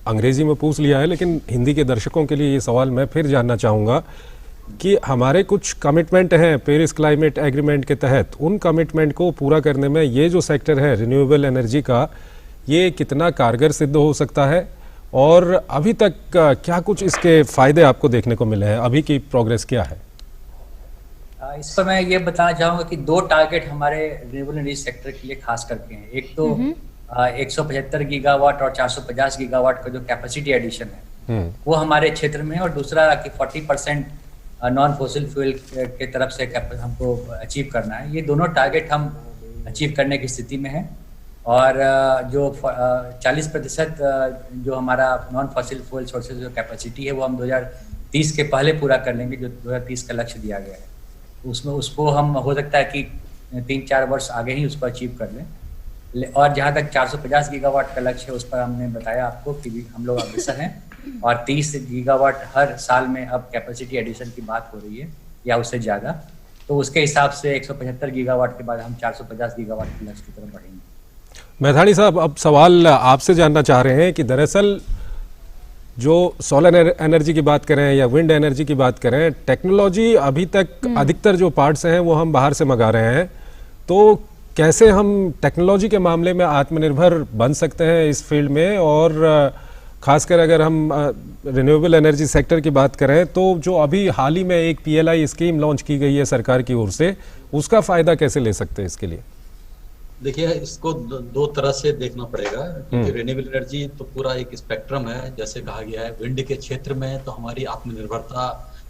अंग्रेजी में पूछ लिया है, लेकिन हिंदी के दर्शकों के लिए ये सवाल मैं फिर जानना चाहूँगा कि हमारे कुछ कमिटमेंट हैं पेरिस क्लाइमेट एग्रीमेंट के तहत, उन कमिटमेंट को पूरा करने में ये जो सेक्टर है रिन्यूएबल एनर्जी का, ये कितना कारगर सिद्ध हो सकता है और अभी तक क्या कुछ इसके फायदे आपको देखने को मिले हैं, अभी की प्रोग्रेस क्या है? इस पर मैं ये बताना चाहूंगा कि 2 टारगेट हमारे रिन्यूएबल एनर्जी सेक्टर के लिए खास करके हैं। एक तो 175 गीगावाट और 450 गीगावाट का जो कैपेसिटी एडिशन है वो हमारे क्षेत्र में है, और दूसरा कि 40% नॉन फॉसिल फ्यूल के तरफ से हमको अचीव करना है। ये दोनों टारगेट हम अचीव करने की स्थिति में है, और जो 40% जो हमारा नॉन फॉसिल फ्यूल सोर्सेज जो कैपेसिटी है वो हम 2030 के पहले पूरा कर लेंगे, जो 2030 का लक्ष्य दिया गया है। उसमें उसको हम हो सकता है कि 3-4 वर्ष आगे ही उसको अचीव कर लें। और जहाँ तक 450 गीगावाट का लक्ष्य है उस पर हमने बताया आपको कि हम लोग अग्रसर हैं, और 30 गीगावाट हर साल में अब कैपेसिटी एडिशन की बात हो रही है या उससे ज़्यादा। तो उसके हिसाब से 175 गीगावाट के बाद हम 450 गीगावाट के लक्ष्य की तरफ बढ़ेंगे। मैथाणी साहब, अब सवाल आपसे जानना चाह रहे हैं कि दरअसल जो सोलर एनर्जी की बात करें या विंड एनर्जी की बात करें, टेक्नोलॉजी अभी तक अधिकतर जो पार्ट्स हैं वो हम बाहर से मंगा रहे हैं, तो कैसे हम टेक्नोलॉजी के मामले में आत्मनिर्भर बन सकते हैं इस फील्ड में? और खासकर अगर हम रिन्यूएबल एनर्जी सेक्टर की बात करें तो जो अभी हाल ही में एक PLI स्कीम लॉन्च की गई है सरकार की ओर से, उसका फायदा कैसे ले सकते हैं इसके लिए? देखिए, इसको 2 तरह से देखना पड़ेगा, क्योंकि रिन्यूएबल एनर्जी तो पूरा एक स्पेक्ट्रम है। जैसे कहा गया है, विंड के क्षेत्र में तो हमारी आत्मनिर्भरता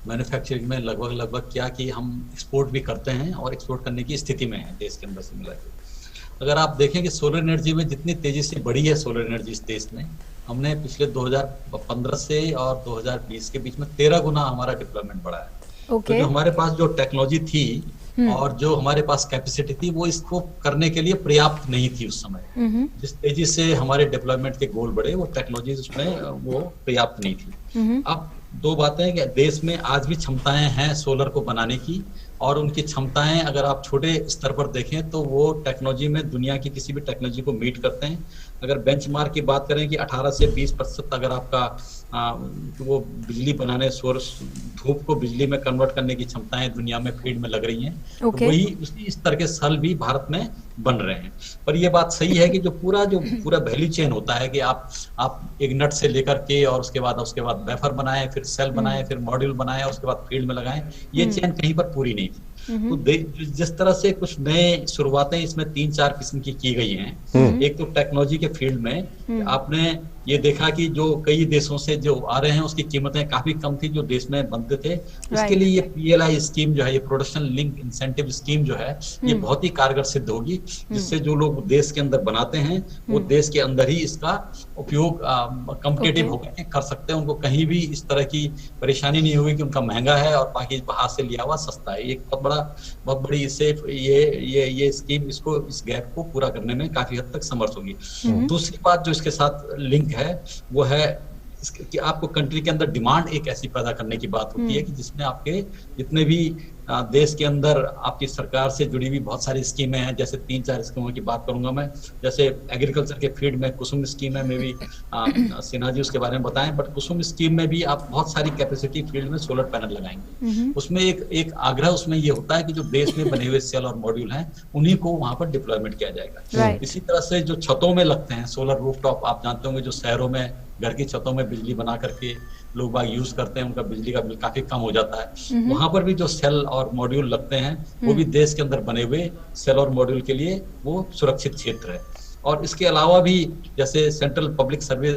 मैन्युफैक्चरिंग में लगभग क्या कि हम एक्सपोर्ट भी करते हैं और एक्सपोर्ट करने की स्थिति में है देश के अंदर से मिला के। अगर आप देखें कि सोलर एनर्जी में जितनी तेजी से बढ़ी है सोलर एनर्जी इस देश में, हमने पिछले 2015 से और 2020 के बीच में 13 गुना हमारा डिप्लॉयमेंट बढ़ा है। तो जो हमारे पास जो टेक्नोलॉजी थी और जो हमारे पास कैपेसिटी थी वो इसको करने के लिए पर्याप्त नहीं थी उस समय। जिस तेजी से हमारे डेवलपमेंट के गोल बढ़े, वो टेक्नोलॉजी उसमें वो पर्याप्त नहीं थी। अब 2 बातें हैं कि देश में आज भी क्षमताएं हैं सोलर को बनाने की, और उनकी क्षमताएं अगर आप छोटे स्तर पर देखें तो वो टेक्नोलॉजी में दुनिया की किसी भी टेक्नोलॉजी को मीट करते हैं। अगर बेंचमार्क की बात करें कि 18 से 20% अगर आपका वो बिजली बनाने, सोर्स धूप को बिजली में कन्वर्ट करने की क्षमताएं दुनिया में फील्ड में लग रही हैं, तो वही उसी स्तर के सेल भी भारत में बन रहे हैं। पर ये बात सही है कि जो पूरा वैल्यू चेन होता है कि आप एक नट से लेकर के और उसके बाद वेफर बनाएं, फिर सेल बनाएं, फिर मॉड्यूल बनाएं और उसके बाद फील्ड में लगाएं, ये चेन कहीं पर पूरी नहीं थी। तो जिस तरह से कुछ नए शुरुआतें इसमें 3-4 किस्म की गई हैं। एक तो टेक्नोलॉजी के फील्ड में आपने ये देखा कि जो कई देशों से जो आ रहे हैं उसकी कीमतें काफी कम थी जो देश में बनते थे। इसके लिए ये PLI स्कीम जो है, ये प्रोडक्शन लिंक इंसेंटिव स्कीम जो है, ये बहुत ही कारगर सिद्ध होगी, जिससे जो लोग देश के अंदर बनाते हैं वो देश के अंदर ही इसका उपयोग कॉम्पिटिटिव होकर कर सकते हैं। उनको कहीं भी इस तरह की परेशानी नहीं होगी कि उनका महंगा है और बाकी बाहर से लिया हुआ सस्ता है। एक बहुत बड़ी इससे ये स्कीम इस गैप को पूरा करने में काफी हद तक समर्थ होगी। दूसरी बात जो इसके साथ लिंक है वो है कि आपको कंट्री के अंदर डिमांड एक ऐसी पैदा करने की बात होती है कि जिसमें आपके जितने भी देश के अंदर आपकी सरकार से जुड़ी हुई बहुत सारी स्कीमें हैं। जैसे 3-4 स्कीमों की बात करूंगा मैं। जैसे एग्रीकल्चर के फील्ड में कुसुम स्कीम है, मे भी सिन्हा जी उसके बारे में बताएं, बट कुसुम स्कीम में भी आप बहुत सारी कैपेसिटी फील्ड में सोलर पैनल लगाएंगे। उसमें एक आग्रह उसमें ये होता है कि जो देश में बने हुए सेल और मॉड्यूल हैं उन्हीं को वहां पर डिप्लॉयमेंट किया जाएगा। इसी तरह से जो छतों में लगते हैं सोलर रूफटॉप, आप जानते होंगे जो शहरों में घर की छतों में बिजली बना करके लोग बाग यूज करते हैं, उनका बिजली का बिल काफी कम हो जाता है। वहां पर भी जो सेल और मॉड्यूल लगते हैं वो भी देश के अंदर बने हुए सेल और मॉड्यूल के लिए वो सुरक्षित क्षेत्र है। और इसके अलावा भी जैसे central public service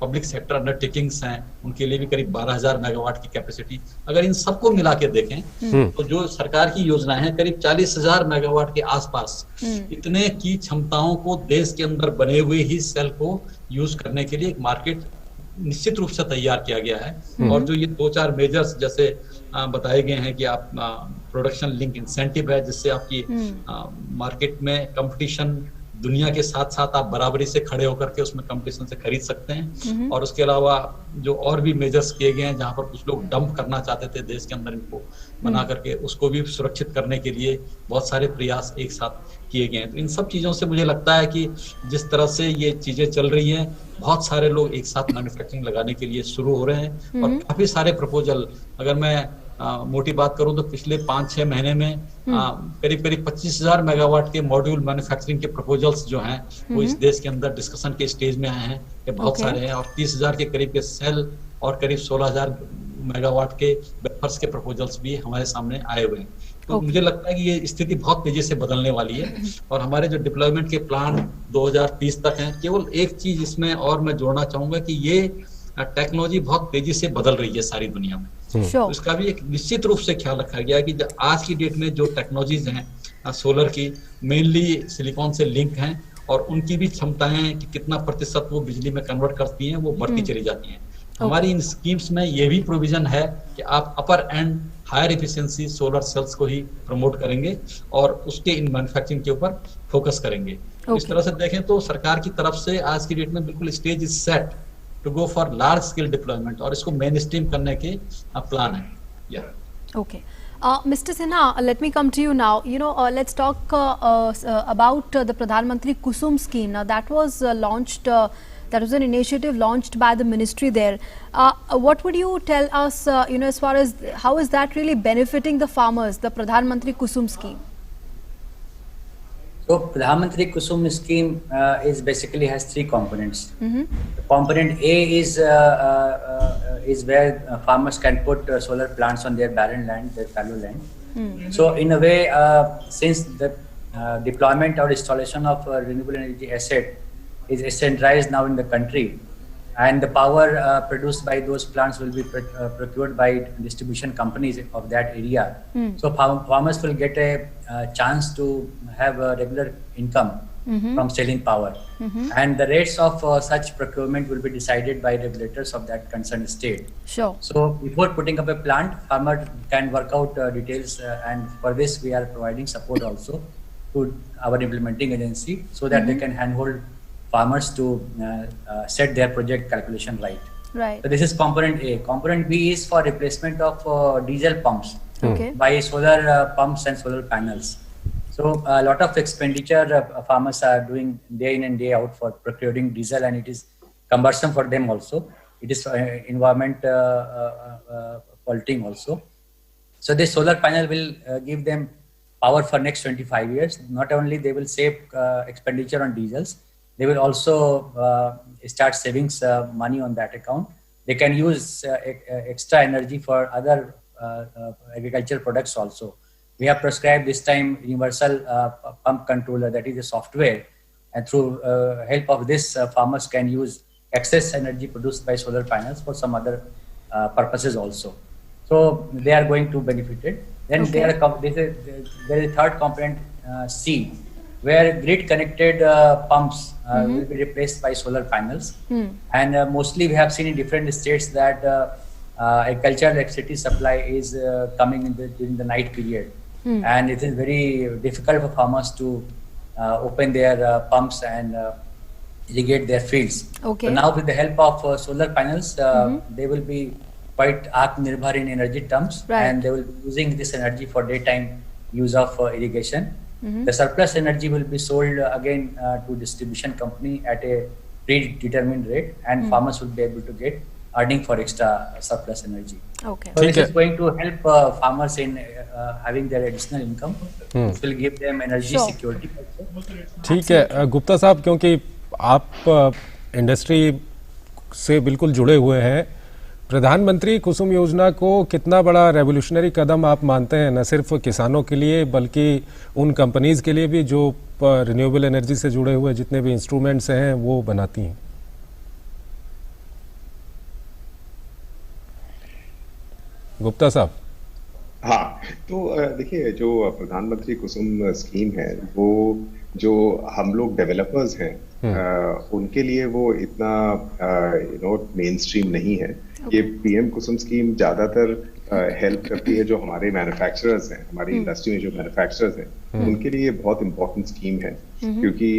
public sector undertakings हैं, उनके लिए भी करीब 12,000 मेगावाट की कैपेसिटी। अगर इन सबको मिला के देखें तो जो सरकार की योजना है करीब 40,000 मेगावाट के आसपास इतने की क्षमताओं को देश के अंदर बने हुए ही सेल को यूज करने के लिए एक मार्केट निश्चित रूप से तैयार किया गया है। और जो ये 2-4 मेजर्स जैसे बताए गए हैं कि आप प्रोडक्शन लिंक इंसेंटिव है, जिससे आपकी मार्केट में कंपटीशन दुनिया के साथ साथ आप बराबरी से खड़े होकर के उसमें कंपटीशन से खरीद सकते हैं। और उसके अलावा जो और भी मेजर्स किए गए हैं जहां पर कुछ लोग डंप करना चाहते थे देश के अंदर इनको बना करके, उसको भी सुरक्षित करने के लिए बहुत सारे प्रयास एक साथ किए गए हैं। तो इन सब चीजों से मुझे लगता है कि जिस तरह से ये चीजें चल रही हैं, बहुत सारे लोग एक साथ मैन्युफैक्चरिंग लगाने के लिए शुरू हो रहे हैं और काफी सारे प्रपोजल, अगर मैं मोटी बात करूं तो पिछले 5-6 महीने में करीब करीब 25,000 मेगावाट के मॉड्यूल मैन्युफैक्चरिंग के प्रपोजल्स जो हैं वो इस देश के अंदर डिस्कशन के स्टेज में आए हैं। ये बहुत सारे हैं और 30,000 के करीब के सेल और करीब 16,000 मेगावाट के वेफर्स के प्रपोजल्स भी हमारे सामने आए हुए हैं। तो मुझे लगता है कि ये स्थिति बहुत तेजी से बदलने वाली है और हमारे जो डिप्लॉयमेंट के प्लान 2030 तक हैं। केवल एक चीज इसमें और मैं जोड़ना चाहूंगा कि ये टेक्नोलॉजी बहुत तेजी से बदल रही है सारी दुनिया में। तो इसका भी एक निश्चित रूप से ख्याल रखा गया है कि आज की डेट में जो टेक्नोलॉजीज हैं सोलर की मेनली सिलिकॉन से लिंक हैं और उनकी भी क्षमताएं कि कितना प्रतिशत वो बिजली में कन्वर्ट करती हैं वो बढ़ती चली जाती हैं। हमारी इन स्कीम्स में ये भी प्रोविजन है कि आप upper and higher efficiency solar cells को ही प्रमोट करेंगे और उसके इन मैन्युफैक्चरिंग के ऊपर फोकस करेंगे। इस तरह से देखें तो सरकार की तरफ से आज की डेट में बिल्कुल stage is set to go for large scale deployment और इसको मेन स्ट्रीम करने के प्लान है। Okay. Mr. Sinha, let me come to you now. Let's talk about the Pradhan Mantri Kusum scheme. Now, that was launched. That was an initiative launched by the ministry there. What would you tell us? As far as how is that really benefiting the farmers? The Pradhan Mantri Kusum scheme. So, Pradhan Mantri Kusum scheme is basically has three components. Component A is where farmers can put solar plants on their barren land, their fallow land. So, in a way, since the deployment or installation of renewable energy asset is centralized now in the country, and the power produced by those plants will be procured by distribution companies of that area. So farmers will get a chance to have a regular income from selling power, and the rates of such procurement will be decided by regulators of that concerned state. Sure. So before putting up a plant, farmer can work out details, and for this we are providing support also to our implementing agency so that they can handhold farmers to set their project calculation right. Right. So this is component A. Component B is for replacement of diesel pumps by solar pumps and solar panels. So a lot of expenditure farmers are doing day in and day out for procuring diesel, and it is cumbersome for them also. It is environment polluting also. So this solar panel will give them power for next 25 years. Not only they will save expenditure on diesels, they will also start saving money on that account. They can use extra energy for other agricultural products also. We have prescribed this time universal pump controller, that is a software, and through help of this farmers can use excess energy produced by solar panels for some other purposes also. So they are going to benefit it. Then there is a third component C, where grid connected pumps will be replaced by solar panels. And mostly we have seen in different states that agricultural electricity supply is coming during the night period. And it is very difficult for farmers to open their pumps and irrigate their fields. So now with the help of solar panels, they will be quite Atmanirbhar in energy terms, and they will be using this energy for daytime use of irrigation. The surplus energy will be sold again to distribution company at a predetermined rate, and farmers will be able to get earning for extra surplus energy. Okay. So this is going to help farmers in having their additional income. It will give them energy security also. ठीक है गुप्ता साहब, क्योंकि आप industry से बिल्कुल जुड़े हुए हैं, प्रधानमंत्री कुसुम योजना को कितना बड़ा रेवोल्यूशनरी कदम आप मानते हैं, न सिर्फ किसानों के लिए बल्कि उन कंपनीज के लिए भी जो रिन्यूएबल एनर्जी से जुड़े हुए जितने भी इंस्ट्रूमेंट्स हैं वो बनाती हैं? गुप्ता साहब। हाँ, तो देखिए, जो प्रधानमंत्री कुसुम स्कीम है वो जो हम लोग डेवलपर्स हैं उनके लिए वो इतना मेन स्ट्रीम नहीं है। ये पीएम कुसुम स्कीम ज्यादातर हेल्प करती है जो हमारे मैन्युफैक्चरर्स हैं, हमारी इंडस्ट्री में जो मैन्युफैक्चरर्स हैं उनके लिए बहुत इंपॉर्टेंट स्कीम है, क्योंकि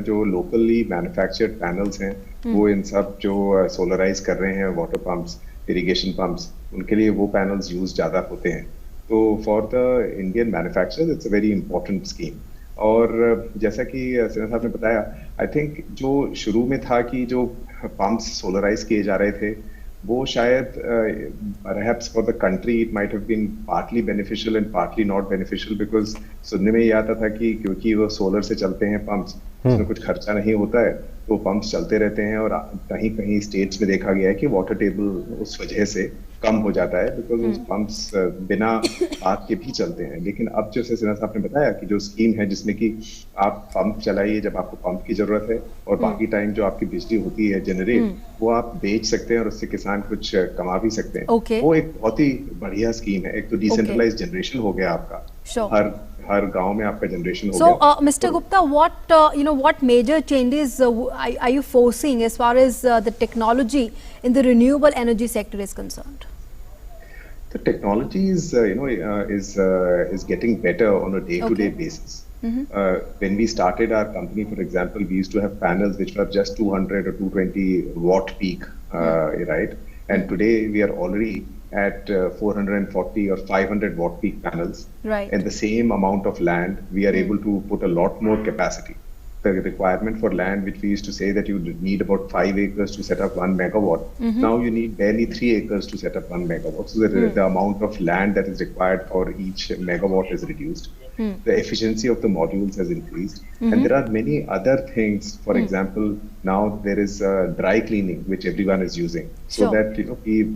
जो लोकली मैन्युफैक्चर्ड पैनल्स हैं वो इन सब जो सोलराइज कर रहे हैं वाटर पंप्स, इरिगेशन पंप्स, उनके लिए वो पैनल्स यूज ज्यादा होते हैं। तो for the Indian manufacturers it's a very important scheme. और जैसा कि सिन्हा साहब ने बताया, आई थिंक जो शुरू में था कि जो पंप्स सोलराइज किए जा रहे थे वो शायद perhaps for the country it might have been partly beneficial and partly not beneficial, because सुनने में ये आता था कि क्योंकि वो सोलर से चलते हैं पंप्स, उसमें कुछ खर्चा नहीं होता है, तो पंप्स चलते रहते हैं, और कहीं कहीं स्टेट्स में देखा गया है कि वाटर टेबल उस वजह से कम हो जाता है, बिकॉज उस पंप्स बिना बात के भी चलते हैं। लेकिन अब जैसे सिन्हा साहब ने बताया कि जो स्कीम है जिसमें कि आप पंप चलाइए जब आपको पंप की जरूरत है, और बाकी टाइम जो आपकी बिजली होती है जनरेट, वो आप बेच सकते हैं और उससे किसान कुछ कमा भी सकते हैं। वो एक बहुत ही बढ़िया स्कीम है। एक तो डिसेंट्रलाइज जनरेशन हो गया आपका, हर गांव में आपका जनरेशन हो गया। Mr. Gupta, what major changes are you foreseeing as far as the technology in the renewable energy sector is concerned? The technology is getting better on a day-to-day basis. When we started our company, for example, we used to have panels which were just 200 or 220 watt peak, right? And today we are already at 440 or 500 watt peak panels. Right. And the same amount of land, we are able to put a lot more capacity. The requirement for land, which we used to say that you need about 5 acres to set up 1 megawatt, now you need barely 3 acres to set up 1 megawatt. So the amount of land that is required for each megawatt is reduced. The efficiency of the modules has increased. And there are many other things. For example, now there is dry cleaning, which everyone is using. So that,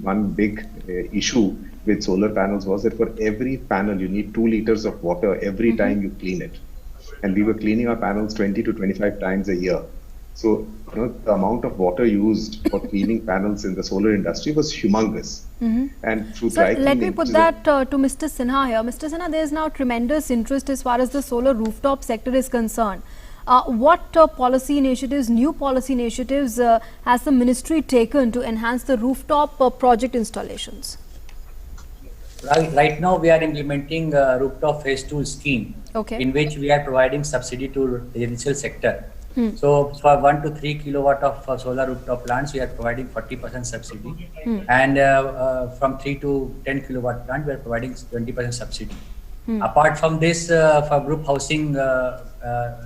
one big issue with solar panels was that for every panel, you need 2 liters of water every time you clean it. And we were cleaning our panels 20 to 25 times a year. So, the amount of water used for cleaning panels in the solar industry was humongous. And through dry cleaning, let me put that to Mr. Sinha here. Mr. Sinha, there is now tremendous interest as far as the solar rooftop sector is concerned. What policy initiatives, new policy initiatives has the ministry taken to enhance the rooftop project installations? Right now we are implementing rooftop phase 2 scheme, in which we are providing subsidy to the residential sector. So for 1 to 3 kilowatt of solar rooftop plants, we are providing 40% subsidy, and from 3 to 10 kilowatt plant, we are providing 20% subsidy. Apart from this, for group housing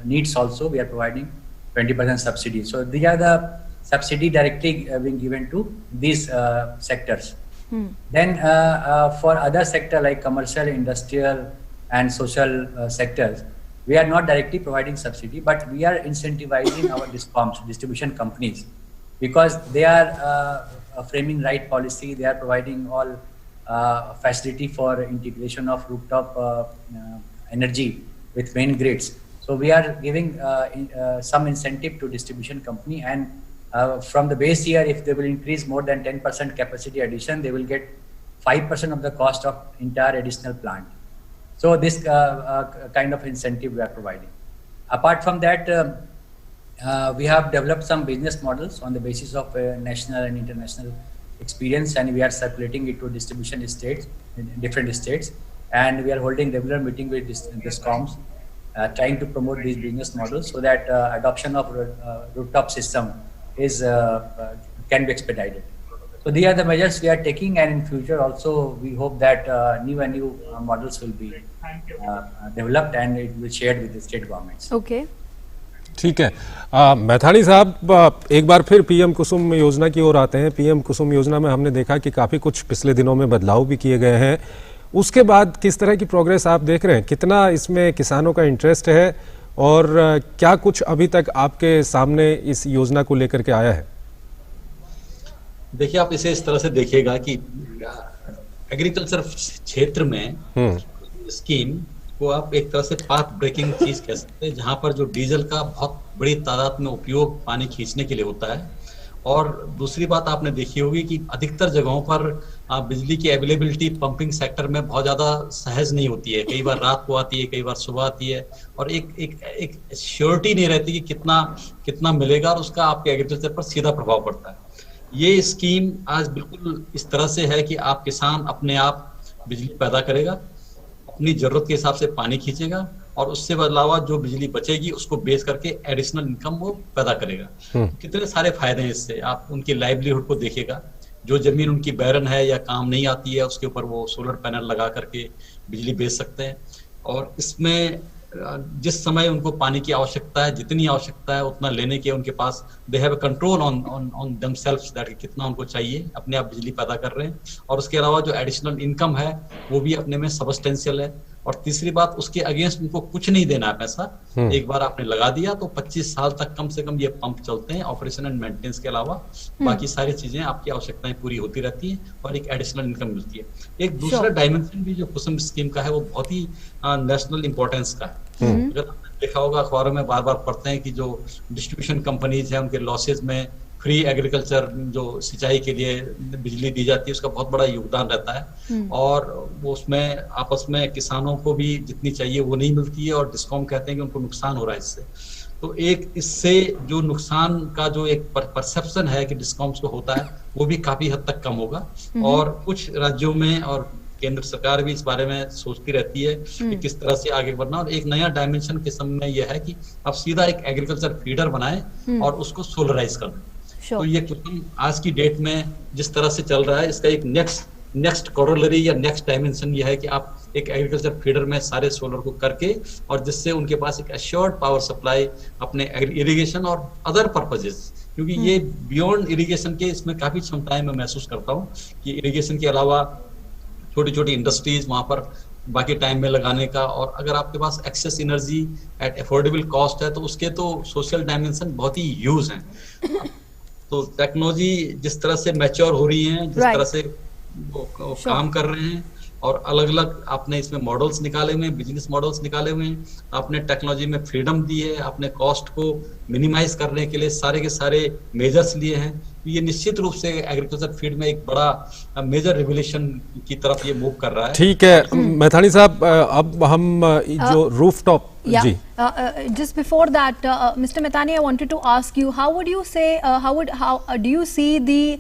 needs also, we are providing 20% subsidy. So these are the subsidy directly being given to these sectors. Then for other sector like commercial, industrial and social sectors, we are not directly providing subsidy, but we are incentivizing our DISCOMs, distribution companies, because they are framing right policy. They are providing all facility for integration of rooftop energy with main grids. So we are giving some incentive to distribution company, and from the base year, if they will increase more than 10% capacity addition, they will get 5% of the cost of entire additional plant. So this kind of incentive we are providing. Apart from that, we have developed some business models on the basis of national and international experience, and we are circulating it to distribution estates in different states, and we are holding regular meeting with DISCOMs, trying to promote these business models so that adoption of rooftop system is can be expedited. So these are the measures we are taking, and in future also we hope that new models will be developed and it will be shared with the state governments. Okay. ठीक है, मैथानी साहब एक बार फिर PM कुसुम योजना की ओर आते हैं। PM कुसुम योजना में हमने देखा कि काफ़ी कुछ पिछले दिनों में बदलाव भी किए गए हैं। उसके बाद किस तरह की प्रोग्रेस आप देख रहे हैं? कितना इसमें किसानों का इंटरेस्ट है और क्या कुछ अभी तक आपके सामने इस योजना को लेकर के आया है? देखिए, आप इसे इस तरह से देखिएगा कि एग्रीकल्चर क्षेत्र में स्कीम को आप एक तरह से पाथ ब्रेकिंग चीज कह सकते हैं, जहां पर जो डीजल का बहुत बड़ी तादाद में उपयोग पानी खींचने के लिए होता है। और दूसरी बात आपने देखी होगी कि अधिकतर जगहों पर बिजली की अवेलेबिलिटी पंपिंग सेक्टर में बहुत ज्यादा सहज नहीं होती है। कई बार रात को आती है, कई बार सुबह आती है, और एक श्योरिटी नहीं रहती कि कितना मिलेगा, और उसका आपके एग्रीकल्चर पर सीधा प्रभाव पड़ता है। ये स्कीम आज बिल्कुल इस तरह से है कि आप किसान अपने आप बिजली पैदा करेगा, अपनी जरूरत के हिसाब से पानी खींचेगा, और उससे अलावा जो बिजली बचेगी उसको बेच करके एडिशनल इनकम वो पैदा करेगा। कितने सारे फायदे हैं इससे। आप उनकी लाइवलीहुड को देखिएगा। जो जमीन उनकी बैरन है या काम नहीं आती है, उसके ऊपर वो सोलर पैनल लगा करके बिजली बेच सकते हैं। और इसमें जिस समय उनको पानी की आवश्यकता है, जितनी आवश्यकता है उतना लेने के उनके पास, they have a control on themselves that कितना उनको चाहिए, अपने आप बिजली पैदा कर रहे हैं। और उसके अलावा जो एडिशनल इनकम है वो भी अपने में सबस्टेंशियल है। और तीसरी बात, उसके अगेंस्ट उनको कुछ नहीं देना है पैसा, एक बार आपने लगा दिया तो 25 साल तक कम से कम ये पंप चलते हैं, ऑपरेशन एंड मेंटेनेंस के अलावा बाकी सारी चीजें आपकी आवश्यकताएं पूरी होती रहती हैं और एक एडिशनल इनकम मिलती है। एक दूसरा डायमेंशन भी जो कुसुम स्कीम का है वो बहुत ही नेशनल इंपॉर्टेंस का है। अगर आपने देखा होगा, अखबारों में बार बार पढ़ते हैं कि जो डिस्ट्रीब्यूशन कंपनीज है उनके लॉसेज में फ्री एग्रीकल्चर जो सिंचाई के लिए बिजली दी जाती है उसका बहुत बड़ा योगदान रहता है। और वो उसमें आपस में किसानों को भी जितनी चाहिए वो नहीं मिलती है और डिस्कॉम कहते हैं कि उनको नुकसान हो रहा है इससे। तो एक इससे जो नुकसान का जो एक परसेप्शन है कि डिस्कॉम्स को होता है वो भी काफी हद तक कम होगा। और कुछ राज्यों में और केंद्र सरकार भी इस बारे में सोचती रहती है कि किस तरह से आगे बढ़ना। और एक नया डायमेंशन के समय यह है कि आप सीधा एक एग्रीकल्चर फीडर बनाएं और उसको सोलराइज कर दें। तो ये कुसुम आज की डेट में जिस तरह से चल रहा है, इसका एक नेक्स्ट कोरोलरी या नेक्स्ट डायमेंशन ये है कि आप एक एग्रीकल्चर फीडर में सारे सोलर को करके और जिससे उनके पास एक एश्योर्ड पावर सप्लाई अपने इरिगेशन और अदर पर्पजेस, क्योंकि ये बियॉन्ड इरिगेशन के इसमें काफी क्षमताएं मैं महसूस करता हूँ कि इरिगेशन के अलावा छोटी छोटी इंडस्ट्रीज वहां पर बाकी टाइम में लगाने का, और अगर आपके पास excess energy at affordable cost है तो उसके तो सोशल डायमेंशन बहुत ही ह्यूज हैं। तो टेक्नोलॉजी जिस तरह से मैच्योर हो रही है, जिस तरह से वो काम कर रहे हैं और अलग अलग आपने इसमें मॉडल्स निकाले हुए हैं, बिजनेस मॉडल्स निकाले हुए हैं, आपने टेक्नोलॉजी में फ्रीडम दी है, आपने कॉस्ट को मिनिमाइज करने के लिए सारे के सारे मेजर्स लिए हैं। तो ये निश्चित रूप से एग्रीकल्चर फील्ड में एक बड़ा मेजर रिवोल्यूशन की तरफ ये मूव कर रहा है। ठीक है मैथानी साहब, अब हम जो rooftop just before that, Mr. Methani, I wanted to ask you, how would you say, how do you see the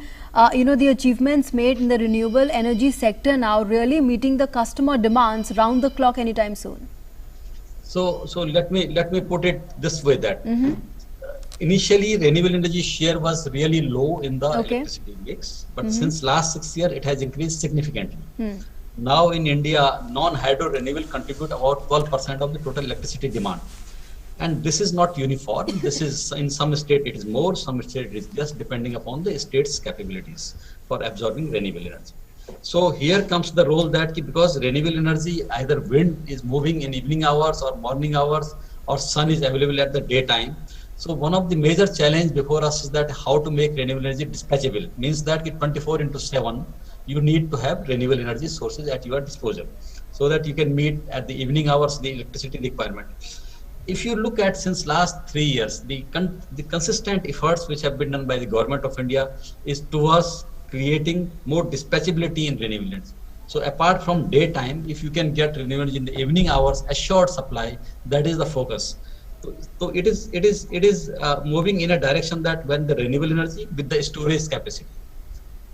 the achievements made in the renewable energy sector now really meeting the customer demands round the clock anytime soon? So let me put it this way that initially renewable energy share was really low in the electricity mix, but since last 6 years it has increased significantly. Now in India, non-hydro renewable contribute about 12% of the total electricity demand. And this is not uniform. This is, in some state it is more, some state it is less, depending upon the state's capabilities for absorbing renewable energy. So here comes the role that because renewable energy, either wind is moving in evening hours or morning hours, or sun is available at the daytime. So one of the major challenge before us is that how to make renewable energy dispatchable. Means that 24/7, you need to have renewable energy sources at your disposal so that you can meet at the evening hours the electricity requirement. If you look at since last 3 years, the consistent efforts which have been done by the government of India is towards creating more dispatchability in renewable energy. So apart from daytime, if you can get renewable energy in the evening hours, assured supply, that is the focus. So it is moving in a direction that when the renewable energy with the storage capacity,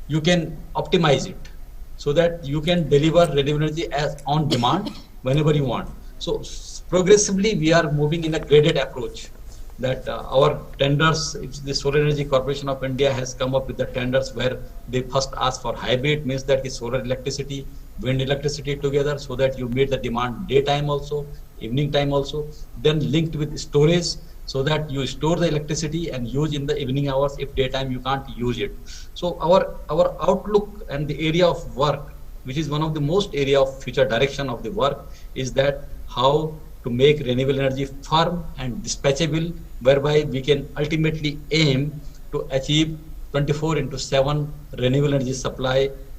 you can optimize it so that you can deliver renewable energy as on demand whenever you want. So progressively we are moving in a graded approach that our tenders, the Solar Energy Corporation of India has come up with the tenders where they first ask for hybrid, means that is solar electricity, wind electricity together so that you meet the demand daytime also, evening time also, then linked with storage so that you store the electricity and use in the evening hours if daytime you can't use it. So our outlook and the area of work, which is one of the most area of future direction of the work, is that how to make renewable energy firm and dispatchable, whereby we can ultimately aim to achieve 24/7 renewable energy supply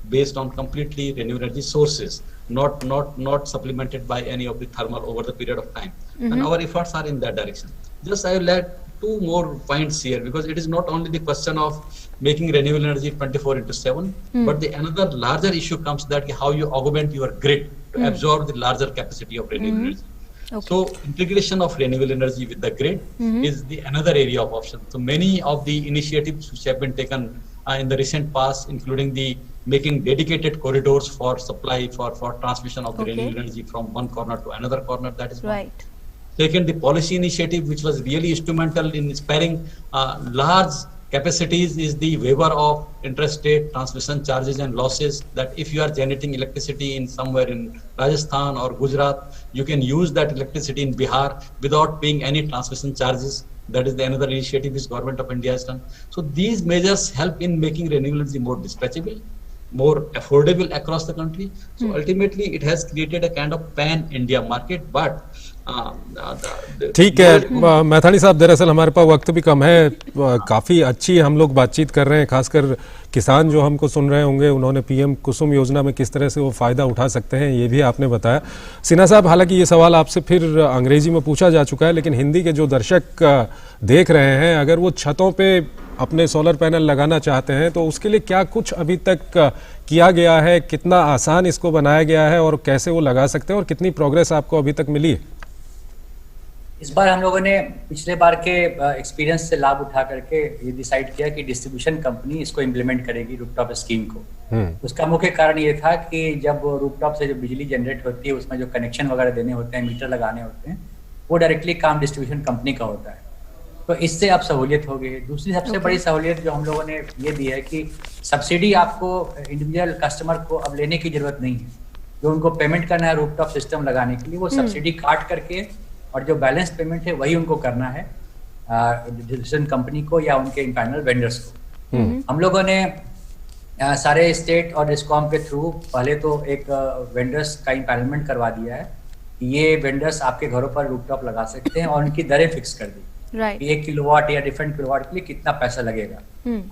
based on completely renewable energy sources, not supplemented by any of the thermal over the period of time. And our efforts are in that direction. Just I will add 2 more points here, because it is not only the question of making renewable energy 24/7, but the another larger issue comes that how you augment your grid to absorb the larger capacity of renewable energy. Okay. So integration of renewable energy with the grid is the another area of option. So many of the initiatives which have been taken in the recent past, including the making dedicated corridors for supply for transmission of the renewable energy from one corner to another corner, that is one. Second, the policy initiative which was really instrumental in sparing large capacities is the waiver of intrastate transmission charges and losses, that if you are generating electricity in somewhere in Rajasthan or Gujarat, you can use that electricity in Bihar without paying any transmission charges. That is the another initiative which Government of India has done. So these measures help in making renewable energy more dispatchable, more affordable across the country. So ultimately it has created a kind of pan-India market. But ठीक है मैथानी साहब, दरअसल हमारे पास वक्त भी कम है, काफ़ी अच्छी हम लोग बातचीत कर रहे हैं, खासकर किसान जो हमको सुन रहे होंगे उन्होंने पीएम कुसुम योजना में किस तरह से वो फ़ायदा उठा सकते हैं ये भी आपने बताया। सिन्हा साहब, हालांकि ये सवाल आपसे फिर अंग्रेजी में पूछा जा चुका है, लेकिन हिंदी के जो दर्शक देख रहे हैं, अगर वो छतों पर अपने सोलर पैनल लगाना चाहते हैं तो उसके लिए क्या कुछ अभी तक किया गया है, कितना आसान इसको बनाया गया है और कैसे वो लगा सकते हैं और कितनी प्रोग्रेस आपको अभी तक मिली है? इस बार हम लोगों ने पिछले बार के एक्सपीरियंस से लाभ उठा करके ये डिसाइड किया कि डिस्ट्रीब्यूशन कंपनी इसको इम्प्लीमेंट करेगी रूफटॉप स्कीम को। उसका मुख्य कारण ये था कि जब रूफटॉप से जो बिजली जनरेट होती है उसमें जो कनेक्शन वगैरह देने होते हैं, मीटर लगाने होते हैं, वो डायरेक्टली काम डिस्ट्रीब्यूशन कंपनी का होता है। तो इससे अब सहूलियत हो गई है। दूसरी सबसे बड़ी सहूलियत जो हम लोगों ने ये दी है कि सब्सिडी आपको इंडिविजुअल कस्टमर को अब लेने की जरूरत नहीं है। जो उनको पेमेंट करना है रूफटॉप सिस्टम लगाने के लिए, वो सब्सिडी काट करके और जो बैलेंस पेमेंट है वही उनको करना है डिस्ट्रीब्यूशन कंपनी को या उनके इंपैनल वेंडर्स को। हम लोगों ने सारे स्टेट और डिस्कॉम के थ्रू पहले तो एक वेंडर्स का इंपैनलमेंट करवा दिया है कि ये वेंडर्स आपके घरों पर रूफटॉप लगा सकते हैं और उनकी दरें फिक्स कर दी कि 1 किलोवाट या डिफरेंट किलोवाट के लिए कितना पैसा लगेगा।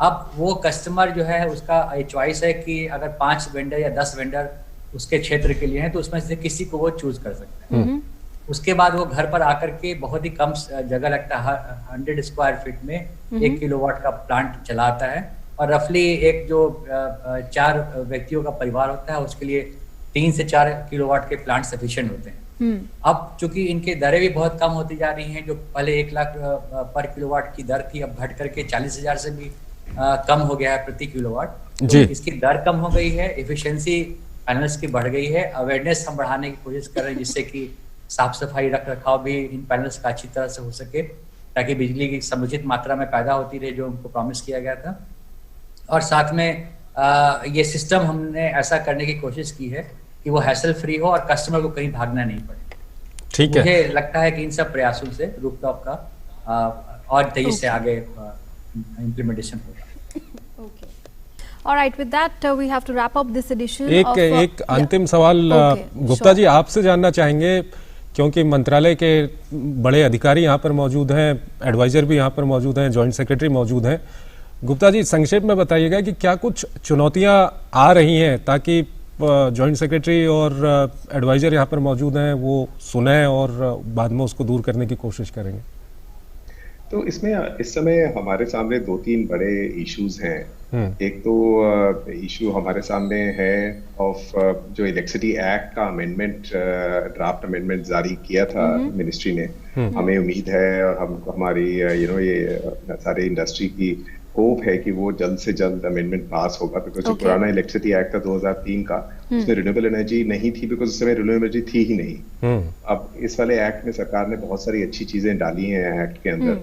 अब वो कस्टमर जो है उसका चॉइस है कि अगर 5 वेंडर या 10 वेंडर उसके क्षेत्र के लिए हैं तो उसमें से किसी को वो चूज कर सकते हैं। उसके बाद वो घर पर आकर के बहुत ही कम जगह लगता है, 100 स्क्वायर फीट में 1 किलोवाट का प्लांट चलाता है और रफली एक जो 4 व्यक्तियों का परिवार होता है उसके लिए 3 से 4 किलोवाट के प्लांट सफिशिएंट होते हैं। अब चूंकि इनके दरें भी बहुत कम होती जा रही हैं, जो पहले 1 लाख पर किलोवाट की दर थी अब घट करके 40,000 से भी कम हो गया है प्रति किलोवाट। तो इसकी दर कम हो गई है, एफिशिएंसी पैनल्स की बढ़ गई है, अवेयरनेस हम बढ़ाने की कोशिश कर रहे हैं जिससे कि साफ सफाई रख रखाव भी इन पैनल्स का अच्छी तरह से हो सके ताकि बिजली की समुचित मात्रा में पैदा होती रहे जो उनको प्रॉमिस किया गया था। और साथ में ये सिस्टम हमने ऐसा करने की कोशिश की है कि वो हैसल फ्री हो और कस्टमर को कहीं भागना नहीं पड़े। ठीक है, मुझे लगता है कि इन सब प्रयासों से रूफटॉप का और तेजी से आगे इम्प्लीमेंटेशन होगा। All right, with that we have to wrap up this edition. एक अंतिम सवाल गुप्ता जी आपसे जानना चाहेंगे, क्योंकि मंत्रालय के बड़े अधिकारी यहाँ पर मौजूद हैं, एडवाइजर भी यहाँ पर मौजूद हैं, जॉइंट सेक्रेटरी मौजूद हैं। गुप्ता जी संक्षेप में बताइएगा कि क्या कुछ चुनौतियाँ आ रही हैं ताकि जॉइंट सेक्रेटरी और एडवाइजर यहाँ पर मौजूद हैं वो सुने और बाद में उसको दूर करने की कोशिश करेंगे। तो इसमें इस समय हमारे सामने 2-3 बड़े इश्यूज हैं। एक तो इशू हमारे सामने है ऑफ जो इलेक्ट्रिसिटी एक्ट का अमेंडमेंट, ड्राफ्ट अमेंडमेंट जारी किया था मिनिस्ट्री ने। हमें उम्मीद है और हम हमारी ये सारे इंडस्ट्री की होप है कि वो जल्द से जल्द अमेंडमेंट पास होगा, बिकॉज जो पुराना इलेक्ट्रिसिटी एक्ट था 2003 का उसमें रिन्यूएबल एनर्जी नहीं थी, बिकॉज उस समय रिन्यूएबल एनर्जी थी ही नहीं। अब इस वाले एक्ट में सरकार ने बहुत सारी अच्छी चीजें डाली हैं एक्ट के अंदर,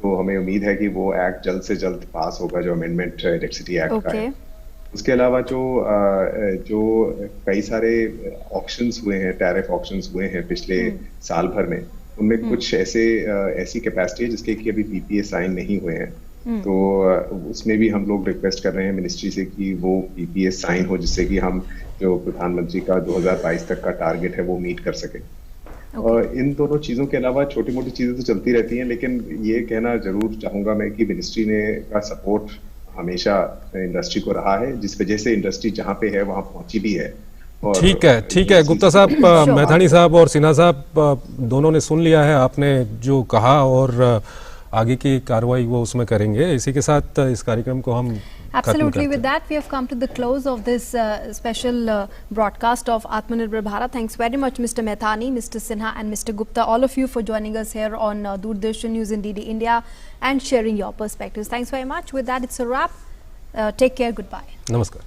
तो हमें उम्मीद है कि वो एक्ट जल्द से जल्द पास होगा जो अमेंडमेंट इलेक्ट्रिसिटी एक्ट का है। उसके अलावा जो कई सारे ऑक्शंस हुए हैं, टैरिफ ऑक्शंस हुए हैं पिछले साल भर में, उनमें कुछ ऐसी कैपेसिटी है जिसके कि अभी पीपीए साइन नहीं हुए हैं। तो उसमें भी हम लोग रिक्वेस्ट कर रहे हैं मिनिस्ट्री से कि वो पीपीए साइन हो, जिससे कि हम जो प्रधानमंत्री का 2022 तक का टारगेट है वो मीट कर सके। और इन दोनों चीजों के अलावा छोटी मोटी चीजें तो चलती रहती हैं, लेकिन ये कहना जरूर चाहूंगा मैं कि मिनिस्ट्री ने का सपोर्ट हमेशा इंडस्ट्री को रहा है, जिस वजह से इंडस्ट्री जहाँ पे है वहाँ पहुंची भी है। ठीक है गुप्ता साहब, मैथानी साहब और सिन्हा साहब दोनों ने सुन लिया है आपने जो कहा और आगे की कार्रवाई वो उसमें करेंगे। इसी के साथ इस कार्यक्रम को हम Absolutely. With that, we have come to the close of this special broadcast of Atmanirbhar Bharat. Thanks very much, Mr. Mehthani, Mr. Sinha and Mr. Gupta, all of you for joining us here on Doordarshan News and DD India and sharing your perspectives. Thanks very much. With that, it's a wrap. Take care. Goodbye. Namaskar.